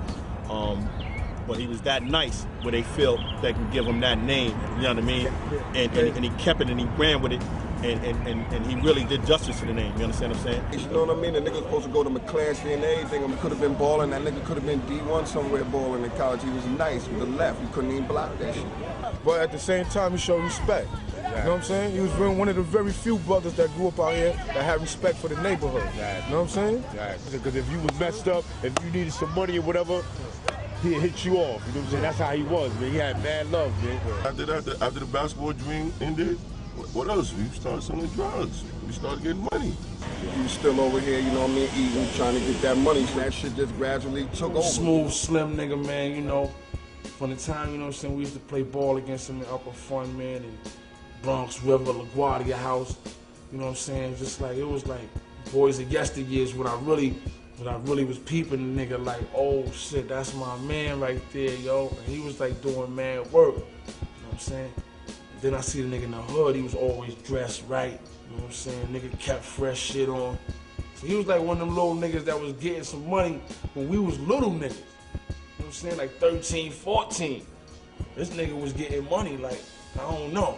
But he was that nice where they feel they can give him that name, you know what I mean? And he kept it and he ran with it. And he really did justice to the name, you understand what I'm saying? You know what I mean? The nigga was supposed to go to McClancy and everything. He could have been balling. That nigga could have been D1 somewhere balling in college. He was nice with the left. He couldn't even block that shit. But at the same time, he showed respect. You know what I'm saying? He was one of the very few brothers that grew up out here that had respect for the neighborhood. You know what I'm saying? Because if you was messed up, if you needed some money or whatever, he'd hit you off. You know what I'm saying? That's how he was, man. He had mad love, man. After the basketball dream ended, what else? We started selling drugs. We started getting money. He was still over here, you know what I mean, eating, trying to get that money. So that shit just gradually took over. Smooth, slim nigga, man, you know. From the time, you know what I'm saying, we used to play ball against him in Upper Fun, man, and Bronx River, LaGuardia House. You know what I'm saying? Just like, it was like boys of yesteryears when I really was peeping the nigga like, oh shit, that's my man right there, yo. And he was like doing mad work. You know what I'm saying? Then I see the nigga in the hood, he was always dressed right. You know what I'm saying? Nigga kept fresh shit on. So he was like one of them little niggas that was getting some money when we was little niggas. You know what I'm saying? Like 13, 14. This nigga was getting money like, I don't know.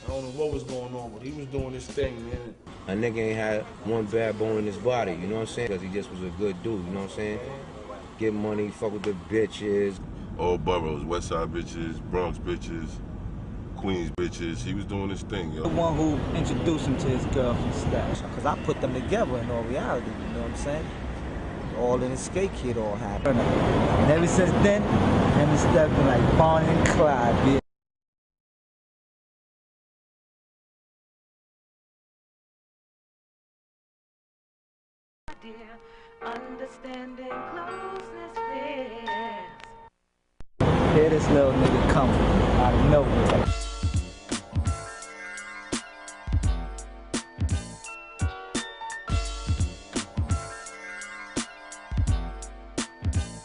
I don't know what was going on, but he was doing his thing, man. A nigga ain't had one bad bone in his body, you know what I'm saying? Because he just was a good dude, you know what I'm saying? Get money, fuck with the bitches. All boroughs, West Side bitches, Bronx bitches, Queens bitches. He was doing his thing, yo. The one who introduced him to his girl from Stash. Because I put them together in all reality, you know what I'm saying? All in the skate kid all happened. And ever since then, him and Steph been like Bonnie and Clyde, bitch. Understanding closeness fears. Here this little nigga coming out of nowhere.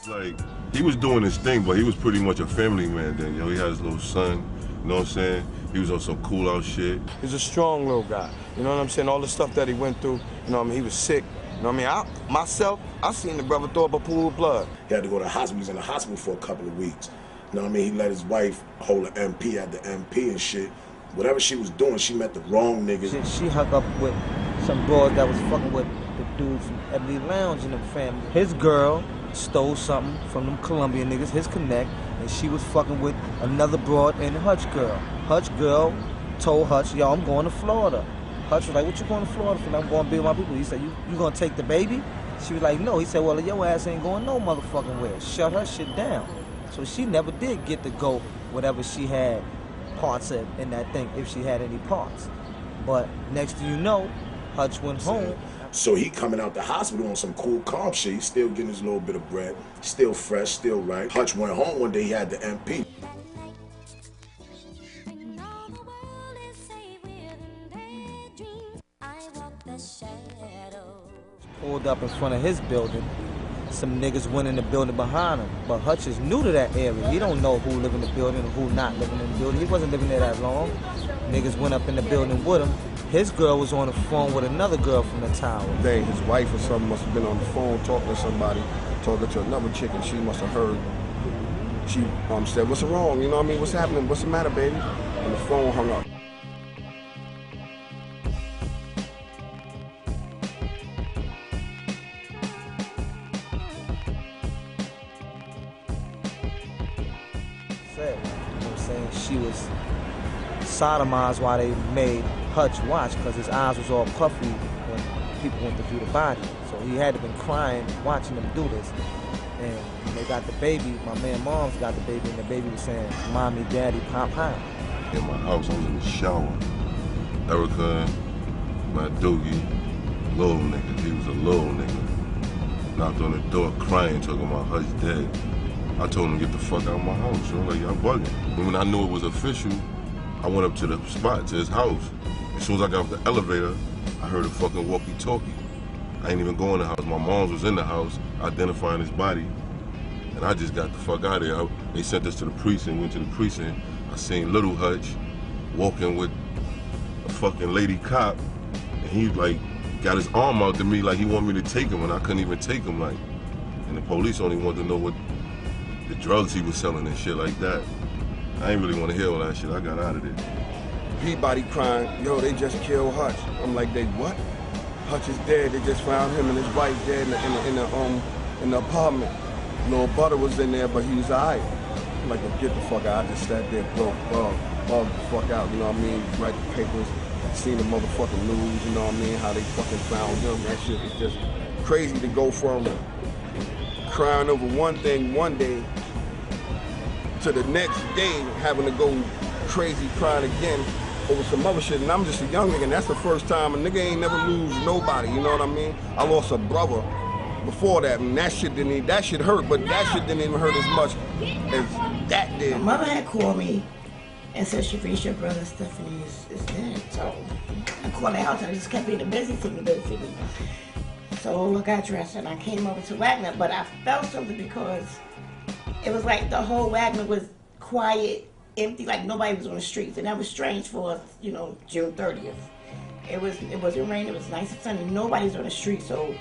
Like, he was doing his thing, but he was pretty much a family man then, yo. He had his little son, you know what I'm saying? He was on some cool out shit. He's a strong little guy, you know what I'm saying? All the stuff that he went through, you know what I mean? He was sick. You know what I mean? I seen the brother throw up a pool of blood. He had to go to the hospital. He was in the hospital for a couple of weeks. You know what I mean? He let his wife hold an MP at the MP and shit. Whatever she was doing, she met the wrong niggas. She hooked up with some broad that was fucking with the dude from Ebony Lounge and them family. His girl stole something from them Colombian niggas, his connect, and she was fucking with another broad and Hutch girl. Hutch girl told Hutch, yo, I'm going to Florida. Hutch was like, what you going to Florida for? I'm going to be with my people. He said, you going to take the baby? She was like, no. He said, well, your ass ain't going no motherfucking where. Shut her shit down. So she never did get to go whatever she had parts in that thing, if she had any parts. But next thing you know, Hutch went home. So he coming out the hospital on some cool calm shit. He's still getting his little bit of bread. Still fresh, still right. Hutch went home one day, he had the MP. pulled up in front of his building. Some niggas went in the building behind him. But Hutch is new to that area. He don't know who live in the building and who not living in the building. He wasn't living there that long. Niggas went up in the building with him. His girl was on the phone with another girl from the tower. Dang, his wife or something must have been on the phone talking to somebody, talking to another chick, and she must have heard. She said, "What's wrong? You know what I mean? What's happening? What's the matter, baby?" And the phone hung up. Said, you know what I'm saying? She was sodomized while they made Hutch watch because his eyes was all puffy when people went to view the body. So he had to been crying watching them do this. And when they got the baby, my man Mom's got the baby, and the baby was saying, "Mommy, Daddy, Pop, Pop." In my house, I was in the shower. Erica, my doogie, little nigga, he was a little nigga. Knocked on the door crying, talking about Hutch dead. I told him to get the fuck out of my house. So I was like, y'all bugging. But when I knew it was official, I went up to the spot, to his house. As soon as I got off the elevator, I heard a fucking walkie-talkie. I ain't even go in the house. My mom's was in the house, identifying his body. And I just got the fuck out of there. They sent us to the precinct, went to the precinct. I seen little Hutch walking with a fucking lady cop. And he like got his arm out to me like he wanted me to take him, and I couldn't even take him like. And the police only wanted to know what the drugs he was selling and shit like that. I ain't really want to hear all that shit. I got out of there. Peabody crying, "Yo, they just killed Hutch." I'm like, "They what?" "Hutch is dead. They just found him and his wife dead in the apartment. Little Butter was in there, but he was alright." I'm like, "Well, get the fuck out." I just sat there, broke, bugged the fuck out. You know what I mean? Write the papers, seen the motherfucking news. You know what I mean? How they fucking found him. That shit was just crazy to go from crying over one thing one day to the next day having to go crazy crying again over some other shit. And I'm just a young nigga, and that's the first time a nigga ain't never lose nobody, you know what I mean? I lost a brother before that, and that shit hurt, but that shit didn't even hurt as much as that did. My mother had called me and said, "Sharice, your brother Stephanie is dead." So I called the house, and I just kept being busy for me. So I got dressed and I came over to Wagner, but I felt something because it was like the whole Wagner was quiet, empty, like nobody was on the streets, and that was strange for, you know, June 30th. It wasn't rain, it was nice and sunny, nobody's on the street, so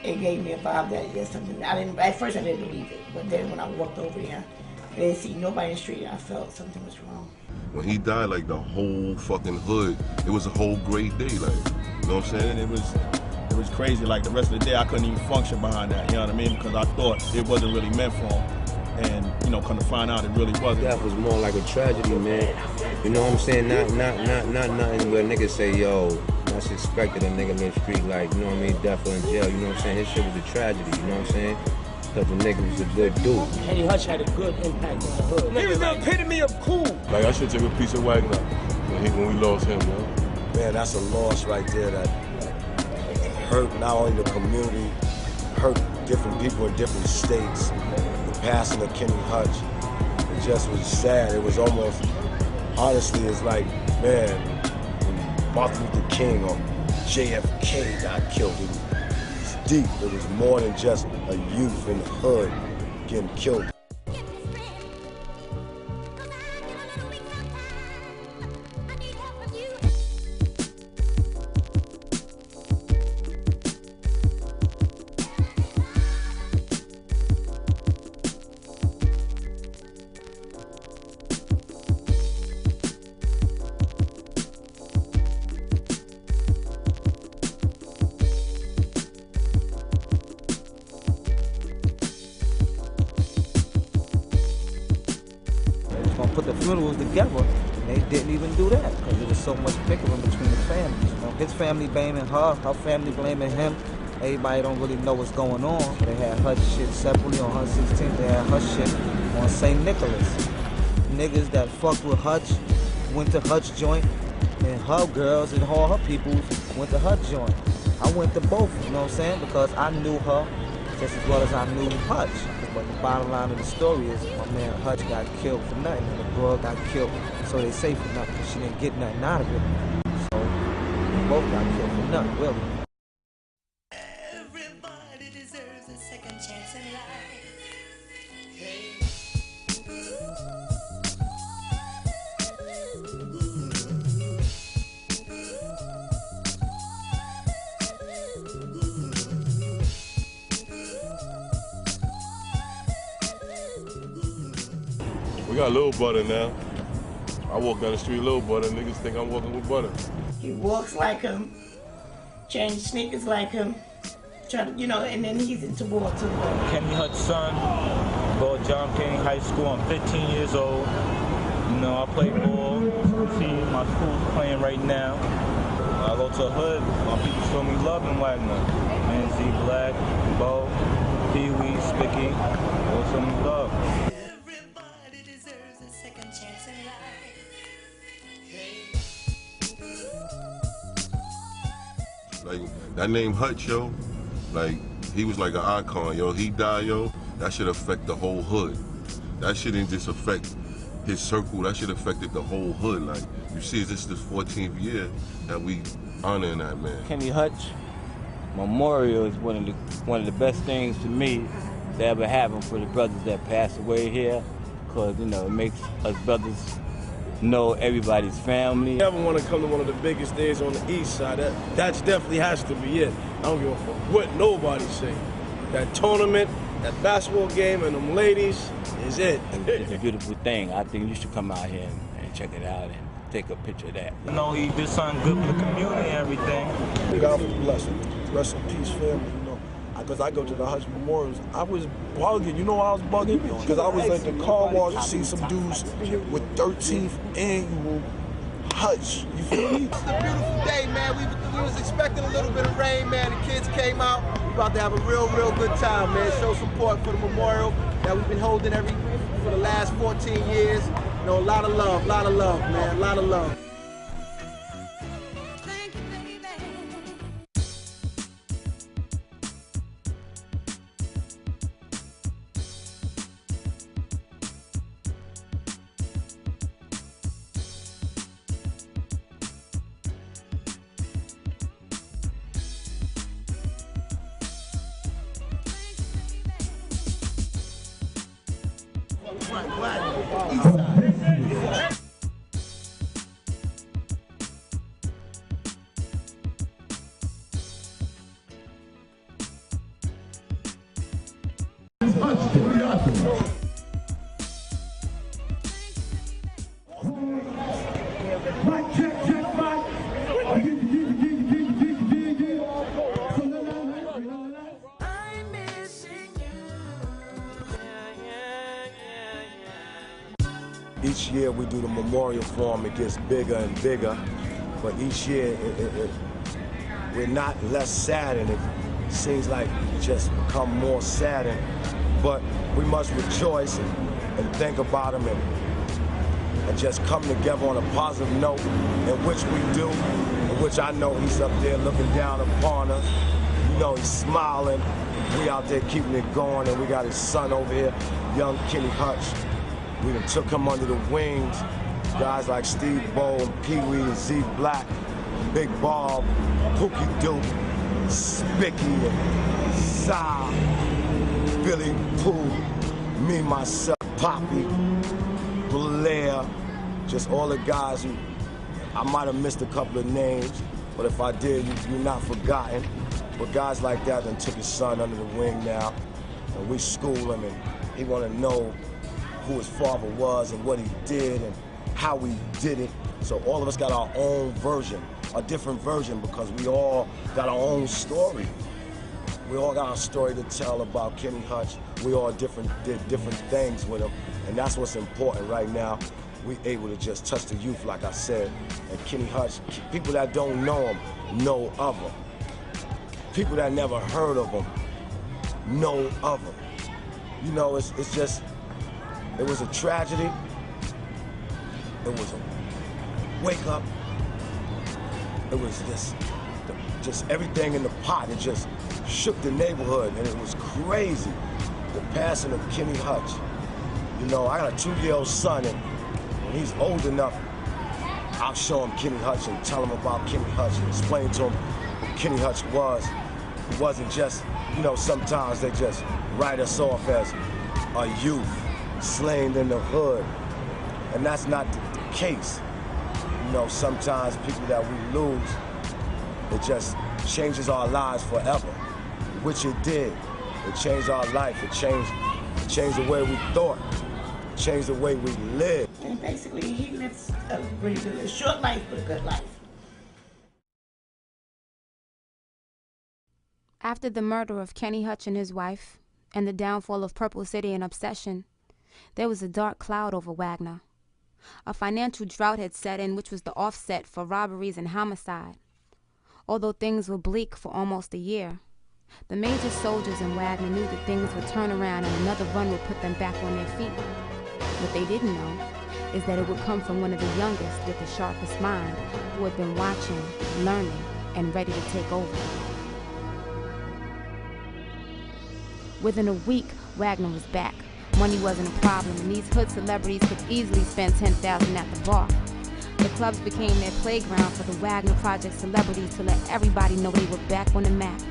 it gave me a vibe that there's something. At first I didn't believe it, but then when I walked over there, I didn't see nobody in the street, and I felt something was wrong. When he died, like the whole fucking hood, it was a whole great day, like, you know what I'm saying? It was crazy. Like the rest of the day, I couldn't even function behind that. You know what I mean? Because I thought it wasn't really meant for him, and you know, come to find out, it really wasn't. That was more like a tragedy, man. You know what I'm saying? Not nothing where niggas say, "Yo, that's expected a nigga in the street," like, you know what I mean, death or in jail. You know what I'm saying? His shit was a tragedy. You know what I'm saying? Because the nigga was a good dude. Kenny Hutch had a good impact on the hood. He was the epitome of cool. Like, I should take a piece of Wagner when we lost him, man. Man, that's a loss right there that hurt not only the community, hurt different people in different states. The passing of Kenny Hutch, it just was sad. It was almost, honestly, it's like, man, when Martin Luther King or JFK got killed, it was deep. It was more than just a youth in the hood getting killed. Put the funerals together, and they didn't even do that because there was so much bickering between the families. You know, his family blaming her family blaming him. Everybody don't really know what's going on. They had Hutch shit separately on her 16th. They had Hutch shit on St. Nicholas. Niggas that fucked with Hutch went to Hutch joint, and her girls and all her peoples went to Hutch joint. I went to both, you know what I'm saying, because I knew her just as well as I knew Hutch. But the bottom line of the story is my man Hutch got killed for nothing, and the girl got killed, so they say for nothing. She didn't get nothing out of it. So they both got killed for nothing, really. We got little butter now. I walk down the street, little butter. Niggas think I'm walking with butter. He walks like him, change sneakers like him, try to, you know, and then he's into ball too. Kenny Hudson, go to John King High School. I'm 15 years old. You know, I play ball. See, my school's playing right now. I go to the hood. My people show me love in Wagner. Man, Z Black, Bo, Pee Wee, Spicky. Go show me love. Everybody deserves a second chance in life. Like, that name Hutch, yo, like, he was like an icon, yo. He died, yo, that should affect the whole hood. That shouldn't just affect his circle, that should affected the whole hood. Like, you see, this is the 14th year that we honoring that man. Kenny Hutch Memorial is one of the best things to me that ever happened for the brothers that passed away here, because, you know, it makes us brothers know everybody's family. If you ever want to come to one of the biggest days on the east side, that definitely has to be it. I don't give a fuck what nobody say. That tournament, that basketball game, and them ladies is it. It's a beautiful thing. I think you should come out here and check it out and take a picture of that. You know, he did something good for the community and everything. God bless him. Rest in peace, family. You know, because I go to the Hutch Memorials, I was bugging. You know why I was bugging? Because I was at the car wash, you see some dudes with 13th annual Hutch. You feel me? It's a beautiful day, man. We was expecting a little bit of rain, man. The kids came out. We're about to have a real good time, man. Show support for the memorial that we've been holding for the last 14 years. You know, a lot of love, man, a lot of love. Each year we do the memorial for him, it gets bigger and bigger, but each year we're not less saddened. It seems like it just become more saddened, but we must rejoice and think about him and just come together on a positive note, in which we do, in which I know he's up there looking down upon us. You know, he's smiling. We out there keeping it going, and we got his son over here, young Kenny Hutch. We done took him under the wings. Guys like Steve Bow and Pee Wee and Z Black, Big Bob, Pookie Duke, Spicky and Sa, Billy Pooh, me, myself, Poppy, Blair, just all the guys who, I might have missed a couple of names, but if I did, you're not forgotten. But guys like that done took his son under the wing now, and we school him, and he want to know who his father was and what he did and how we did it. So all of us got our own version, a different version, because we all got our own story. We all got our story to tell about Kenny Hutch. We all did different things with him, and that's what's important right now. We able to just touch the youth, like I said. And Kenny Hutch, people that don't know him know of him. People that never heard of him know of him. You know, it's just, it was a tragedy. It was a wake up. It was just everything in the pot. It just shook the neighborhood, and it was crazy. The passing of Kenny Hutch. You know, I got a 2-year-old son, and when he's old enough, I'll show him Kenny Hutch and tell him about Kenny Hutch and explain to him who Kenny Hutch was. It wasn't just, you know, sometimes they just write us off as a youth slain in the hood, and that's not the case. You know, sometimes people that we lose, it just changes our lives forever, which it did. It changed our life. It changed the way we thought. changed the way we live. And basically, he lives a really good, a short life, but a good life. After the murder of Kenny Hutch and his wife, and the downfall of Purple City and Obsession, there was a dark cloud over Wagner. A financial drought had set in, which was the offset for robberies and homicide. Although things were bleak for almost a year, the major soldiers in Wagner knew that things would turn around and another run would put them back on their feet. What they didn't know is that it would come from one of the youngest with the sharpest mind, who had been watching, learning, and ready to take over. Within a week, Wagner was back. Money wasn't a problem, and these hood celebrities could easily spend $10,000 at the bar. The clubs became their playground for the Wagner Project celebrities to let everybody know they were back on the map.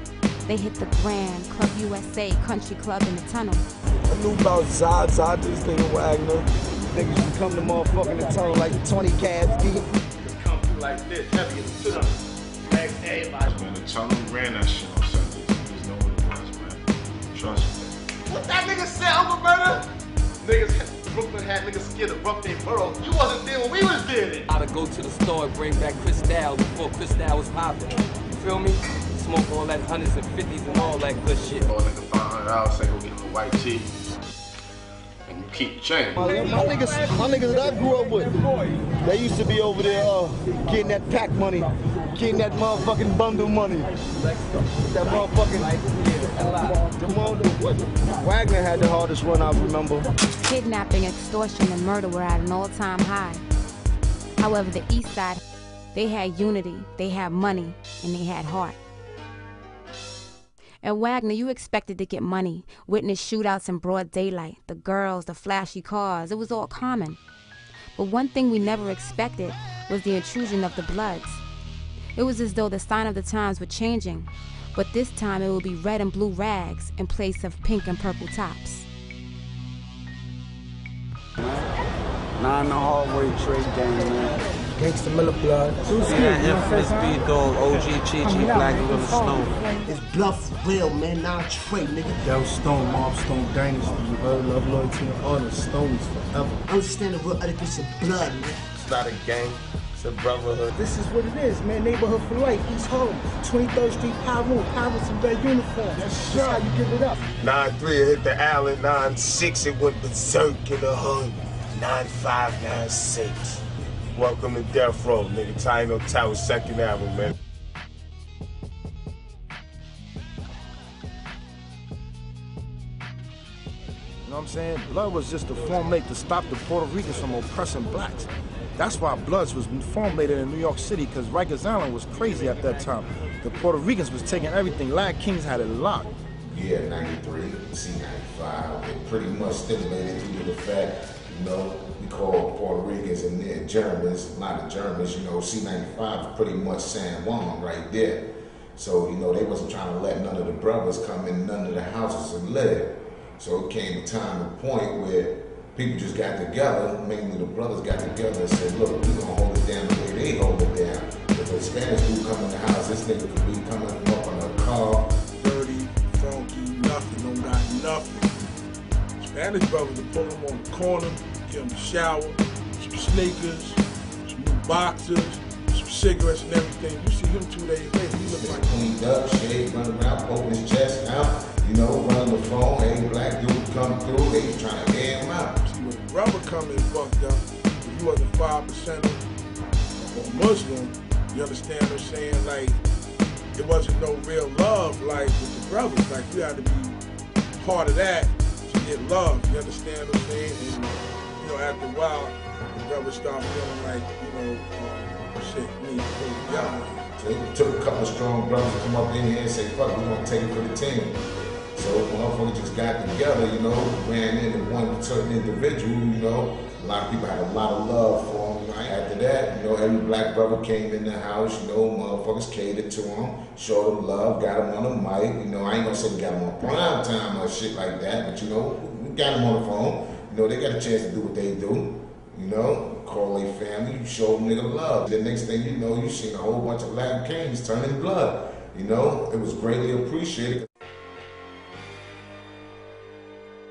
They hit the Grand, Club USA, Country Club, and the Tunnel. I knew about Zod, this nigga Wagner. Niggas used to come to motherfucking the tunnel like 20 cabs deep. Just come through like this, heavy in the tunnel. Ask everybody. Man, the tunnel ran that shit on Sundays. Niggas know what it was, man. Trust me. What that nigga said, Uncle Murder? Niggas, Brooklyn had niggas scared of rough their borough. You wasn't there when we was there. I'd go to the store and bring back Cristal before Cristal was popping. You feel me? Smoke all that 100s and 50s and all that good shit. Oh, nigga, $500, say go get him a white tee. And you keep the change. My niggas that I grew up with, they used to be over there getting that pack money, getting that motherfucking bundle money. That motherfucking... Wagner had the hardest run, I remember. Kidnapping, extortion, and murder were at an all-time high. However, the East Side, they had unity, they had money, and they had heart. At Wagner, you expected to get money, witness shootouts in broad daylight, the girls, the flashy cars, it was all common. But one thing we never expected was the intrusion of the Bloods. It was as though the sign of the times were changing, but this time it would be red and blue rags in place of pink and purple tops. 9 the hallway trade gang, man. Gangsta Miller Blood. Infamous B-Dog, OG Chi-Chi, Black Little Snow. It's bluff real, man, not Trey, nigga. Del Stone, Mob Stone Dynasty. You heard Love, Loyalty, and Honor. Stones forever. Understand the real etiquette of blood, man. It's not a gang, it's a brotherhood. This is what it is, man. Neighborhood for life, East Harlem. 23rd Street, Pirates in red uniforms. That's how you give it up. 9-3 hit the Allen, 9-6 it went berserk in the hood. 9-5, 9-6. Welcome to Death Row, nigga. Taino Tower, second album, man. You know what I'm saying? Blood was just a formulate to stop the Puerto Ricans from oppressing blacks. That's why Bloods was formulated in New York City, because Rikers Island was crazy at that time. The Puerto Ricans was taking everything. Latin Kings had it locked. Yeah, 93, C95, it pretty much stimulated due to the fact, you know, we call Puerto Ricans and they're Germans, a lot of Germans, you know, C95 is pretty much San Juan right there. So, you know, they wasn't trying to let none of the brothers come in none of the houses and live. So it came a time and point where people just got together, mainly the brothers got together and said, look, we're gonna hold it down the way they hold it down. If a Spanish dude come in the house, this nigga could be coming up on a car. Dirty, funky, nothing, don't got nothing. Spanish brothers will pull them on the corner, give them a shower, some sneakers, some new boxers, some cigarettes and everything. You see him 2 days later, he look like cleaned up, shaved, running around, poking his chest out, you know, running the phone, hey, black dude come through, they was trying to air him out. See, when the brother come in fucked up, if you wasn't 5% or Muslim, you understand what I'm saying? Like, it wasn't no real love, like, with the brothers. Like, you had to be part of that to get love, you understand what I'm saying? And, you know, after a while, the brothers start feeling like, you know, shit, me, yeah. So it took a couple of strong brothers to come up in here and say, fuck, we're gonna take it for the team. So motherfuckers just got together, you know, ran into one certain individual, you know. A lot of people had a lot of love for him. After that, you know, every black brother came in the house, you know, motherfuckers catered to him, showed him love, got him on the mic. You know, I ain't gonna say we got him on prime time or shit like that, but you know, we got him on the phone. You know, they got a chance to do what they do. You know, call their family, you show them nigga love. The next thing you know, you seen a whole bunch of Latin kings turning blood. You know, it was greatly appreciated.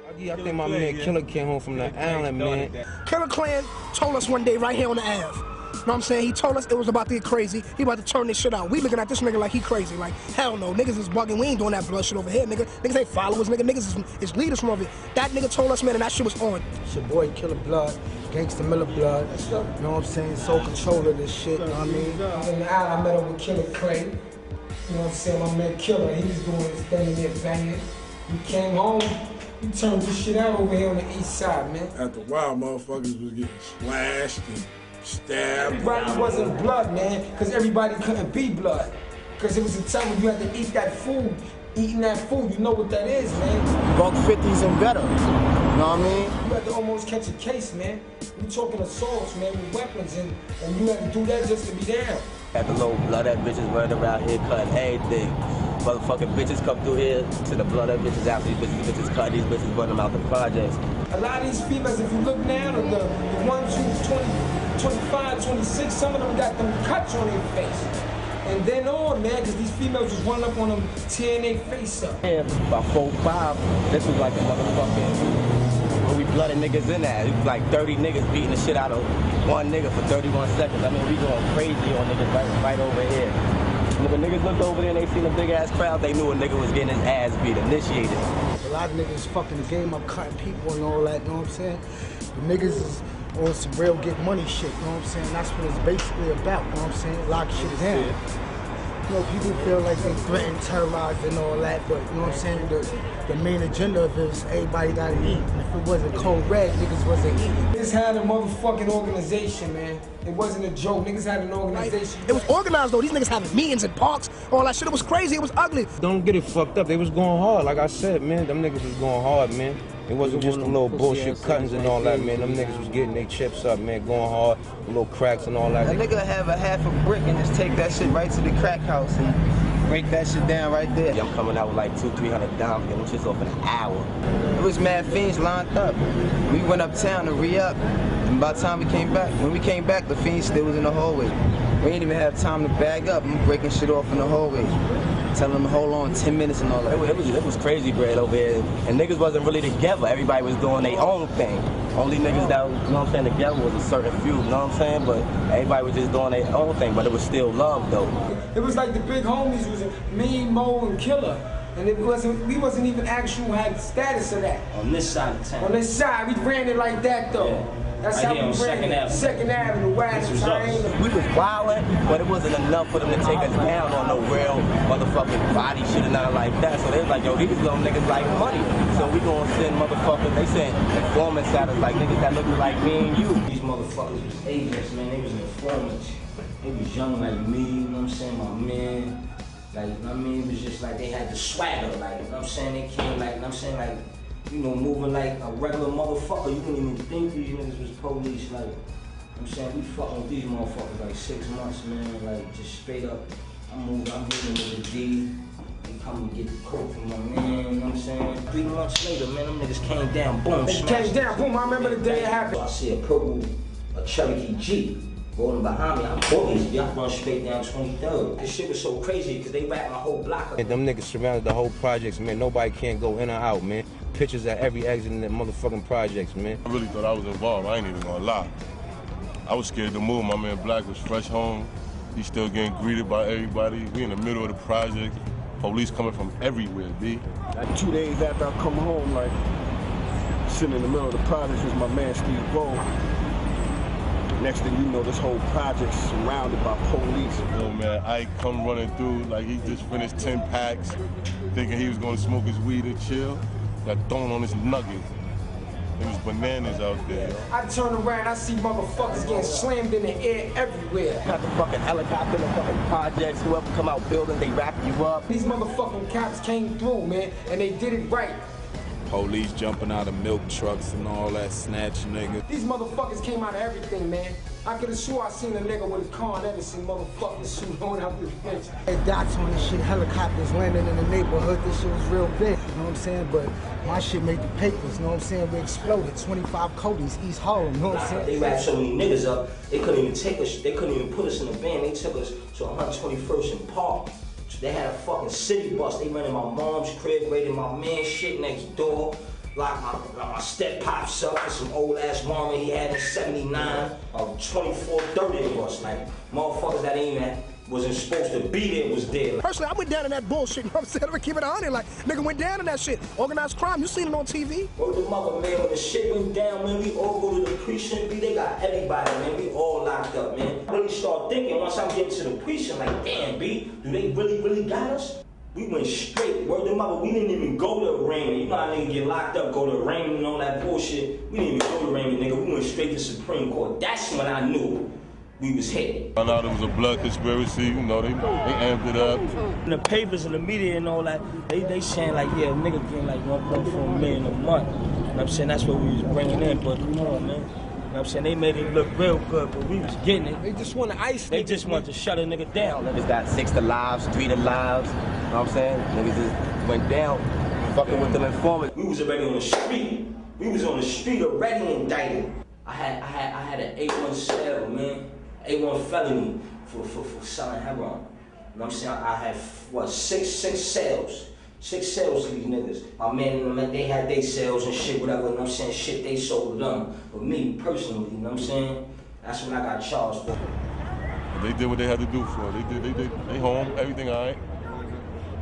I Yeah, I think my man Killer came home from the island, man. Killer Clan told us one day right here on the Ave. You know what I'm saying? He told us it was about to get crazy. He about to turn this shit out. We looking at this nigga like he crazy. Like, hell no, niggas is bugging. We ain't doing that blood shit over here, nigga. Niggas ain't followers, nigga. Niggas is leaders from over here. That nigga told us, man, and that shit was on. It's your boy Killer Blood, Gangsta Miller Blood. You know what I'm saying? Sole control of this shit, you know what I mean? In the alley, I met up with Killer Clay. You know what I'm saying? My man Killer, he was doing his thing in there banging. We came home, we turned this shit out over here on the east side, man. After a while, motherfuckers was getting slashed and stabbed. Everybody wasn't blood, man, because everybody couldn't be blood. Because it was a time when you had to eat that food. Eating that food, you know what that is, man. Buck 50s and better. You know what I mean? You had to almost catch a case, man. We talking assaults, man, with weapons, and you had to do that just to be down. Had the low blood that bitches running around here cutting everything. Motherfucking bitches come through here to the blood that bitches out. These bitches cut, these bitches run them out the projects. A lot of these females, if you look now, the ones who's 20, 25, 26, some of them got them cuts on their face. And then on, man, because these females was running up on them, tearing their face up. Yeah, about 4, 5, this was like a motherfucking, when we blooded niggas in that. It was like 30 niggas beating the shit out of one nigga for 31 seconds. I mean, we going crazy on niggas right over here. And when niggas looked over there and they seen a big ass crowd, they knew a nigga was getting his ass beat, initiated. A lot of niggas fucking the game up, cutting people and all that, you know what I'm saying? The niggas is on some real get money shit, you know what I'm saying? That's what it's basically about, you know what I'm saying? Lock shit down. You know, people feel like they threaten, terrorized and all that, but you know what I'm saying? The main agenda of it is everybody gotta eat. And if it wasn't cold red, niggas wasn't eating. Niggas had a motherfucking organization, man. It wasn't a joke. Niggas had an organization. It was organized though. These niggas having meetings in parks, all that shit. It was crazy. It was ugly. Don't get it fucked up. They was going hard. Like I said, man, them niggas was going hard, man. It wasn't just a little bullshit cuttings and all that, man. Them niggas was getting their chips up, man, going hard, little cracks and all that. A nigga have a half a brick and just take that shit right to the crack house and break that shit down right there. I'm coming out with like 200-300 down, getting them shits off in an hour. It was mad fiends lined up. We went uptown to re-up, and by the time we came back, when we came back, the fiends still was in the hallway. We didn't even have time to bag up. I'm breaking shit off in the hallway. Telling them to hold on 10 minutes and all that. It was crazy bread over here. And niggas wasn't really together. Everybody was doing their own thing. Only niggas that was, you know what I'm saying, together was a certain few, you know what I'm saying? But everybody was just doing their own thing, but it was still love though. It was like the big homies was me, Mo, and Killer. And we wasn't even actual had status of that. On this side of town. On this side, we ran it like that though. Yeah. That's right how here we on ran it. Second Avenue, West. We was wildin', but it wasn't enough for them to take us down on no real motherfucking body shit and nothing like that. So they was like, yo, these little niggas like money. So we gonna send motherfuckers, they sent informants at us, like niggas that look like me and you. These motherfuckers was agents, man. They was informants. They was young like me, you know what I'm saying? My man. Like, you know what I mean? It was just like they had the swagger, like, you know what I'm saying? They came like, you know what I'm saying? Like, you know, moving like a regular motherfucker. You didn't even think these niggas was police. Like, you know what I'm saying? We fucking with these motherfuckers like 6 months, man. Like, just straight up. I'm hitting with a D. They come and get the coke from my man, you know what I'm saying? 3 months later, man, them niggas came down, boom, They came down, boom, I remember the day it happened. I see a Cherokee Jeep. Rolling behind me, I'm boogies, I run straight down 23rd. This shit was so crazy because they wrapped my whole block up. And them niggas surrounded the whole projects, man. Nobody can't go in or out, man. Pictures at every exit in the motherfucking projects, man. I really thought I was involved. I ain't even gonna lie. I was scared to move. My man Black was fresh home. He's still getting greeted by everybody. We in the middle of the project. Police coming from everywhere, B. Like 2 days after I come home, like, sitting in the middle of the projects was my man Steve Bowe. Next thing you know, this whole project's surrounded by police. Yo, man, Ike come running through like he just finished 10 packs, thinking he was gonna smoke his weed and chill. Got thrown on his nugget. It was bananas out there. I turn around, I see motherfuckers getting slammed in the air everywhere. Got the fucking helicopter, the fucking projects, whoever come out building, they wrap you up. These motherfucking cops came through, man, and they did it right. Police jumping out of milk trucks and all that snatch nigga. These motherfuckers came out of everything, man. I could have swore I seen a nigga with a Con Edison motherfucking suit on out this bitch. Hey, dots on this shit, helicopters landing in the neighborhood, this shit was real big, you know what I'm saying? But my shit made the papers, you know what I'm saying? We exploded, 25 Cody's, East Harlem, you know what I'm saying? They wrapped so many niggas up, they couldn't even take us, they couldn't even put us in a van. They took us to 121st and Park. They had a fucking city bus. They rented my mom's crib, raided my man's shit next door. Like my step pops up with some old ass Marlin he had in '79, 24-30 of us. Like motherfuckers that ain't even wasn't supposed to be there was there. Personally, I went down in that bullshit. You know what I'm saying? I'm gonna keep it 100. Like, nigga went down in that shit. Organized crime, you seen it on TV? Word the mother, man, when the shit went down, man, we all go to the precinct, B. They got everybody, man. We all locked up, man. I really start thinking once I'm getting to the precinct, like, damn, B, do they really got us? We went straight. Word the mother, we didn't even go to arraignment. You know how niggas get locked up, go to arraignment and all that bullshit. We didn't even go to arraignment, nigga. We went straight to Supreme Court. That's when I knew we was hit. Found out it was a blood conspiracy, you know, they amped it up. In the papers and the media and all that, they saying like, yeah, nigga getting like 1.4 million a month. You know what I'm saying? That's what we was bringing in, but come on, man. You know what I'm saying? They made it look real good, but we was getting it. They just want to ice. They just want to shut a nigga down. Niggas got 6 to lives, 3 to lives. You know what I'm saying? Niggas just went down, fucking with them informants. We was already on the street. We was on the street already indicted. I had an 8-1 sale, man. 8-1 felony for selling heroin. You know what I'm saying? I had, what, six sales. 6 sales to these niggas. My man, they had their sales and shit, whatever, you know what I'm saying? Shit they sold to them. But me, personally, you know what I'm saying? That's when I got charged for. They did what they had to do for it. They home, everything all right.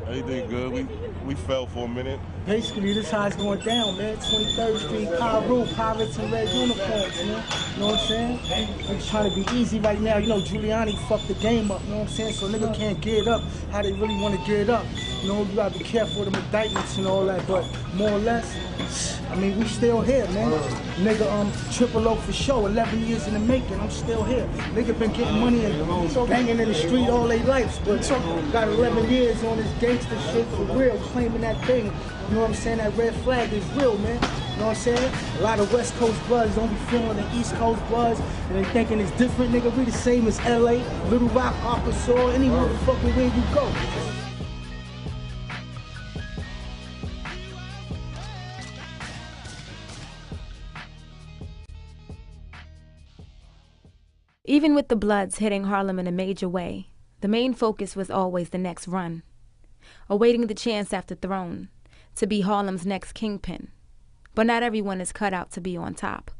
Everything good. We fell for a minute. Basically, this how it's going down, man. 23rd Street, Cairo, Pirates in red uniforms, man. You know what I'm saying? Niggas trying to be easy right now. You know, Giuliani fucked the game up, you know what I'm saying? So nigga can't get it up how they really want to get it up. You know, you gotta be careful with them indictments and all that, but more or less, I mean, we still here, man. Nigga, Triple O for sure, 11 years in the making, I'm still here. Nigga been getting money and banging in the street all their lives, but got 11 years on this gangster shit for real, claiming that thing. You know what I'm saying? That red flag is real, man. You know what I'm saying? A lot of West Coast bloods don't be feeling the East Coast bloods, and they thinking it's different, nigga. We the same as LA, Little Rock, Arkansas, any motherfucking way you go. Even with the Bloods hitting Harlem in a major way, the main focus was always the next run, awaiting the chance after Throne to be Harlem's next kingpin. But not everyone is cut out to be on top.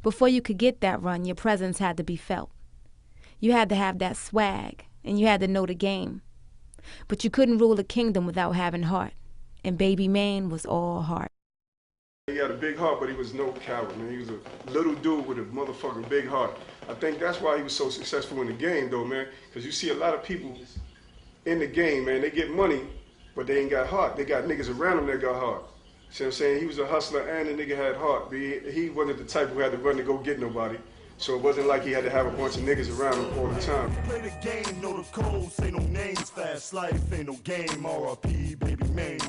Before you could get that run, your presence had to be felt. You had to have that swag, and you had to know the game. But you couldn't rule a kingdom without having heart, and Baby Mane was all heart. He had a big heart, but he was no coward, man. He was a little dude with a motherfucking big heart. I think that's why he was so successful in the game, though, man. Because you see a lot of people in the game, man, they get money, but they ain't got heart. They got niggas around them that got heart. See what I'm saying? He was a hustler and the nigga had heart. He wasn't the type who had to run to go get nobody. So it wasn't like he had to have a bunch of niggas around him all the time. Play the game, know the codes, ain't no names, fast life, ain't no game, R.I.P. Baby Mane.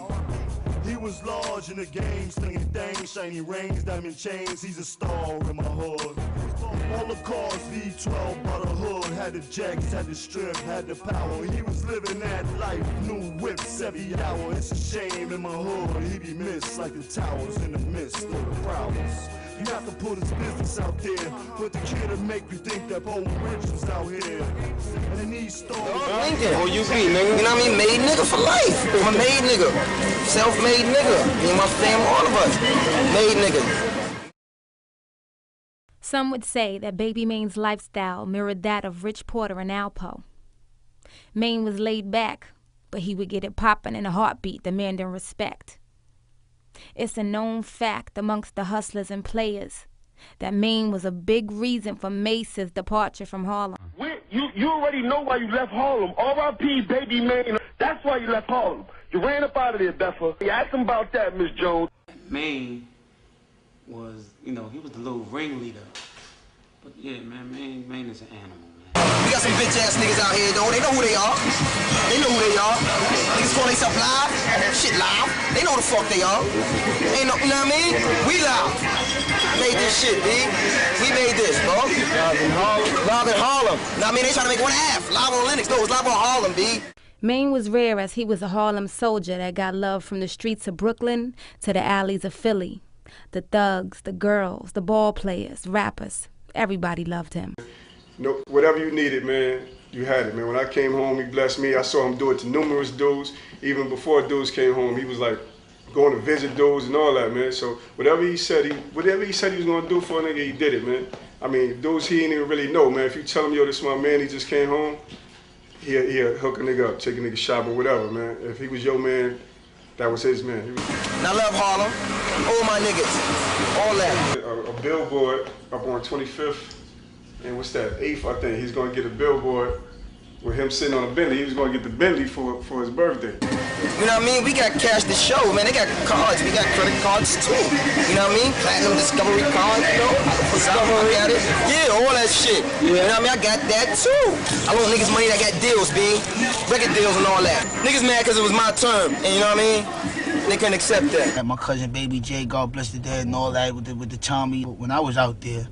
He was large in the game, slinging things, shiny rings, diamond chains, he's a star in my hood. All the cars, V12 by the hood, had the jacks, had the strip, had the power. He was living that life, new whips every hour. It's a shame in my hood, he be missed like the towers in the midst of the prowess. You have to put his business out there, but the kid to make you think that Bo Rich was out here. And then he stole Lincoln, who you be, nigga? You know what I mean? Made nigga for life. I'm a made nigga. Self-made nigga. Me and my family, all of us. Made nigga. Some would say that Baby Mane's lifestyle mirrored that of Rich Porter and Alpo. Mane was laid back, but he would get it poppin' in a heartbeat, demanding respect. It's a known fact amongst the hustlers and players that Mane was a big reason for Mace's departure from Harlem. You already know why you left Harlem. R.I.P. Baby Mane. That's why you left Harlem. You ran up out of there, Beffa. You asked him about that, Miss Jones. Mane was, you know, he was the little ringleader. But yeah, man, Mane is an animal. We got some bitch ass niggas out here though. They know who they are. They know who they are. Niggas call themselves live. Shit live. They know the fuck they are. Ain't no, you know what I mean? We live. Made this shit, B. We made this, bro. Live in Harlem. Live in Harlem. Know what I mean? They trying to make one half. Live on Linux. No, it's live on Harlem, B. Mane was rare as he was a Harlem soldier that got love from the streets of Brooklyn to the alleys of Philly. The thugs, the girls, the ball players, rappers. Everybody loved him. No, whatever you needed, man, you had it, man. When I came home, he blessed me. I saw him do it to numerous dudes. Even before dudes came home, he was like going to visit dudes and all that, man. So whatever he said he was gonna do for a nigga, he did it, man. I mean, dudes he ain't even really know, man. If you tell him, yo, this is my man, he just came home, he'll hook a nigga up, take a nigga shop or whatever, man. If he was your man, that was his man. And I love Harlem, all my niggas, all that. A billboard up on 25th, and what's that, 8th, I think. He's gonna get a billboard with him sitting on a Bentley. He was gonna get the Bentley for his birthday. You know what I mean? We got cash to show, man. They got cards. We got credit cards too. You know what I mean? Platinum Discovery card, you know? I got it. Yeah, all that shit. You know what I mean? I got that too. I want niggas money that got deals, B. Record deals and all that. Niggas mad because it was my term, and you know what I mean? They couldn't accept that. My cousin Baby J, God bless the dead and all that with the Tommy. When I was out there,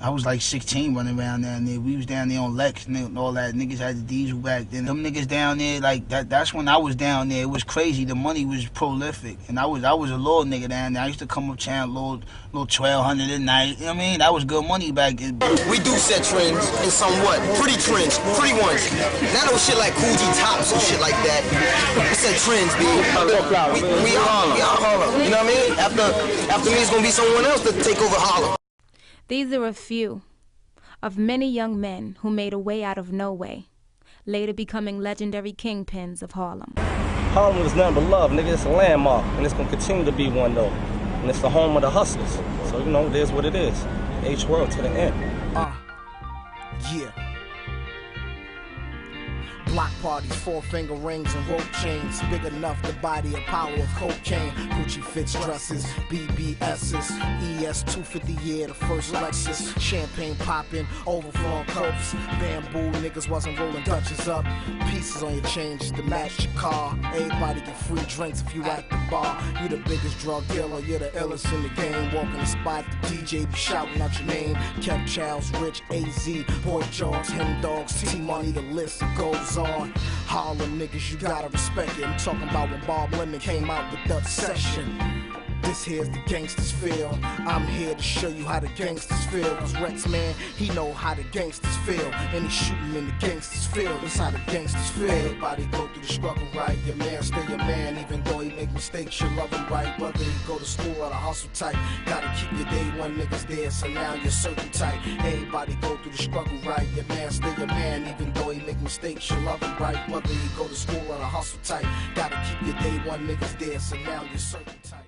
I was like 16 running around down there. We was down there on Lex and all that. Niggas had the diesel back then. Them niggas down there, like that's when I was down there. It was crazy. The money was prolific. And I was a little nigga down there. I used to come up town, little 1,200 a night. You know what I mean? That was good money back then. We do set trends and somewhat. Pretty trends, pretty ones. Not no shit like Coogee tops and shit like that. We set trends, B. We are Harlem. You know what I mean? After me, it's gonna be someone else to take over Harlem. These are a few of many young men who made a way out of no way, later becoming legendary kingpins of Harlem. Harlem was nothing but love, nigga. It's a landmark, and it's gonna continue to be one though. And it's the home of the hustlers. So you know, it is what it is. H-World to the end. Yeah. Block parties, 4-finger rings and rope chains, big enough to body a power of cocaine. Gucci fits dresses, BBS's, ES 250, yeah, the first Lexus. Champagne popping, overflowing cups. Bamboo niggas wasn't rolling Dutches up. Pieces on your chain just to match your car. Everybody get free drinks if you at the bar. You the biggest drug dealer, you're the illest in the game. Walking the spot, the DJ be shouting out your name. Kev Childs, Rich, AZ, Boy George, Him Dogs, T-Money, the list goes on. Harlem niggas, you gotta respect it. I'm talking about when Bob Lemon came out with the Obsession. This here's the gangsters feel. I'm here to show you how the gangsters feel. Cause Rex, man, he know how the gangsters feel. And he's shooting in the gangsters feel. That's how the gangsters feel. Everybody go through the struggle, right? Your man stay your man, even though he make mistakes, you love him right. Whether he go to school or the hustle type. Gotta keep your day one niggas there, so now you're certain tight. Everybody go through the struggle, right? Your man stay your man, even though he make mistakes, you love him right. Whether he go to school or the hustle type. Gotta keep your day one niggas there, so now you're certain tight.